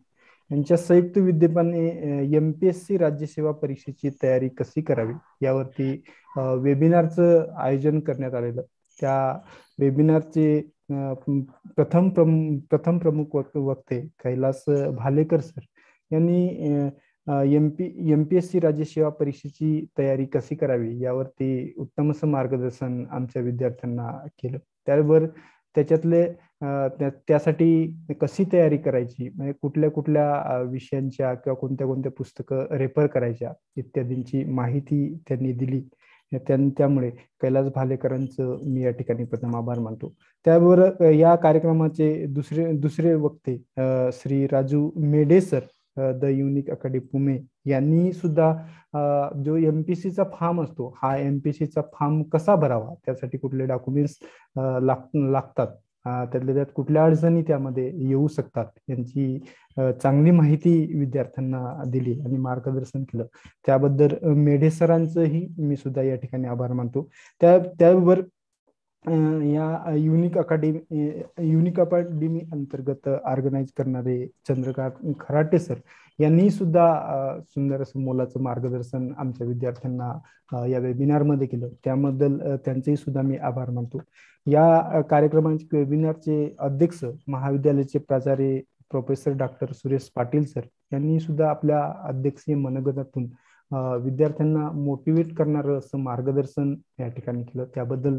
यांच्या संयुक्त विद्यमाने MPSC राज्यसेवा परीक्षेची तयारी कशी करावी यावरती वेबिनारचं आयोजन करण्यात आलेलं. त्या वेबिनारचे प्रथम प्रमुख वक्ते कैलास भालेकर सर यांनी MPSC राज्यसेवा परीक्षेची तयारी कशी करावी यावरती उत्तम असं मार्गदर्शन आमच्या विद्यार्थ्यांना केलं. त्यावर त्यासाठी कशी तयारी करायची, म्हणजे कुठल्या विषयांच्या किंवा कोणत्या पुस्तकं रेफर करायच्या इत्यादींची माहिती त्यांनी दिली. त्यामुळे कैलास भालेकरांचं मी या ठिकाणी प्रथम आभार मानतो. त्याबरोबर या कार्यक्रमाचे दुसरे वक्ते श्री राजू मेढे sir the unique academy Pune यांनी सुद्धा जो MPSCचा फॉर्म असतो हा MPSCचा फॉर्म कसा भरावा, त्यासाठी कुठले डॉक्युमेंट्स लागतात, त्यात कुठल्या अडचणी त्यामध्ये येऊ शकतात यांची चांगली माहिती विद्यार्थ्यांना दिली आणि मार्गदर्शन केलं. त्याबद्दल मेढे सरांचंही मी सुद्धा या ठिकाणी आभार मानतो. त्याबरोबर या युनिक अकॅडमी अंतर्गत ऑर्गनाईज करणारे चंद्रकांत खराटे सर यांनी सुद्धा सुंदर असं मोलाचं मार्गदर्शन आमच्या विद्यार्थ्यांना या वेबिनारमध्ये केलं. त्याबद्दल त्यांचेही सुद्धा मी आभार मानतो. या कार्यक्रमाचे वेबिनारचे अध्यक्ष महाविद्यालयाचे प्राचार्य professor doctor Suresh Patil sir यांनी सुद्धा आपल्या अध्यक्षीय मनोगतातून विद्यार्थ्यांना मोटिवेट करणारं असं मार्गदर्शन या ठिकाणी केलं, त्याबद्दल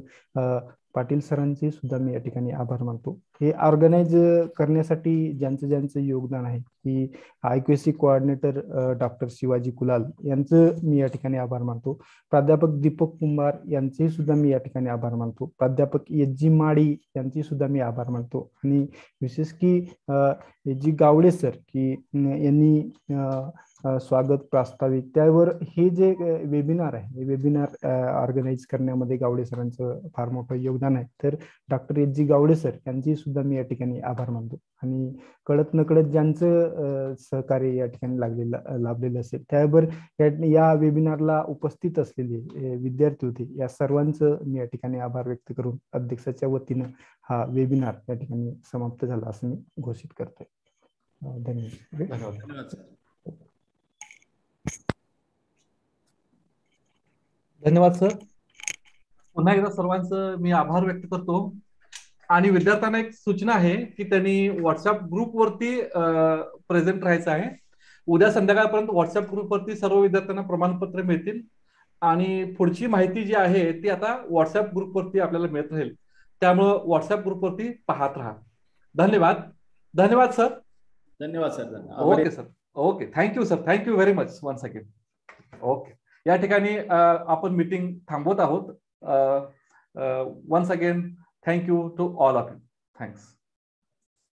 पाटील सरांचे सुद्धा मी या ठिकाणी आभार मानतो. हे ऑर्गनाइज करण्यासाठी ज्यांचं ज्यांचं योगदान आहे, की IQAC कोऑर्डिनेटर डॉक्टर शिवाजी कुलाल यांचं मी या ठिकाणी आभार मानतो. प्राध्यापक दीपक कुंभार यांचे सुद्धा मी या ठिकाणी आभार मानतो. प्राध्यापक SG माडी यांचे सुद्धा मी आभार मानतो. आणि विशेष की SG गावडे सर की यांनी स्वागत प्रास्ताविक त्यावर हे जे वेबिनार आहे, हे वेबिनार ऑर्गनाईज करण्यामध्ये गावडे सरांचं फार मोठं योगदान आहे. तर डॉक्टर SG गावडे सर यांची सुद्धा मी या ठिकाणी आभार मानतो. आणि कळत नकळत ज्यांचं सहकार्य या ठिकाणी लाभलेलं असेल, त्यावर या वेबिनारला उपस्थित असलेले विद्यार्थी होते, या सर्वांचं मी या ठिकाणी आभार व्यक्त करून अध्यक्षाच्या वतीनं हा वेबिनार या ठिकाणी समाप्त झाला असं मी घोषित करतोय. धन्यवाद. धन्यवाद सर. पुन्हा एकदा सर्वांचं मी आभार व्यक्त करतो. आणि विद्यार्थ्यांना एक सूचना आहे की त्यांनी व्हॉट्सअप ग्रुपवरती प्रेझेंट राहायचं आहे. उद्या संध्याकाळपर्यंत व्हॉट्सअप ग्रुपवरती सर्व विद्यार्थ्यांना प्रमाणपत्र मिळतील आणि पुढची माहिती जी आहे ती आता व्हॉट्सअप ग्रुपवरती आपल्याला मिळत राहील. त्यामुळं व्हॉट्सअप ग्रुपवरती पाहत राहा. धन्यवाद. धन्यवाद सर. धन्यवाद sir. Okay sir. Okay. Thank you sir. Thank you very much once again. Okay. या ठिकाणी आपण मीटिंग थांबवत आहोत. Once again thank you to all of you. Thanks.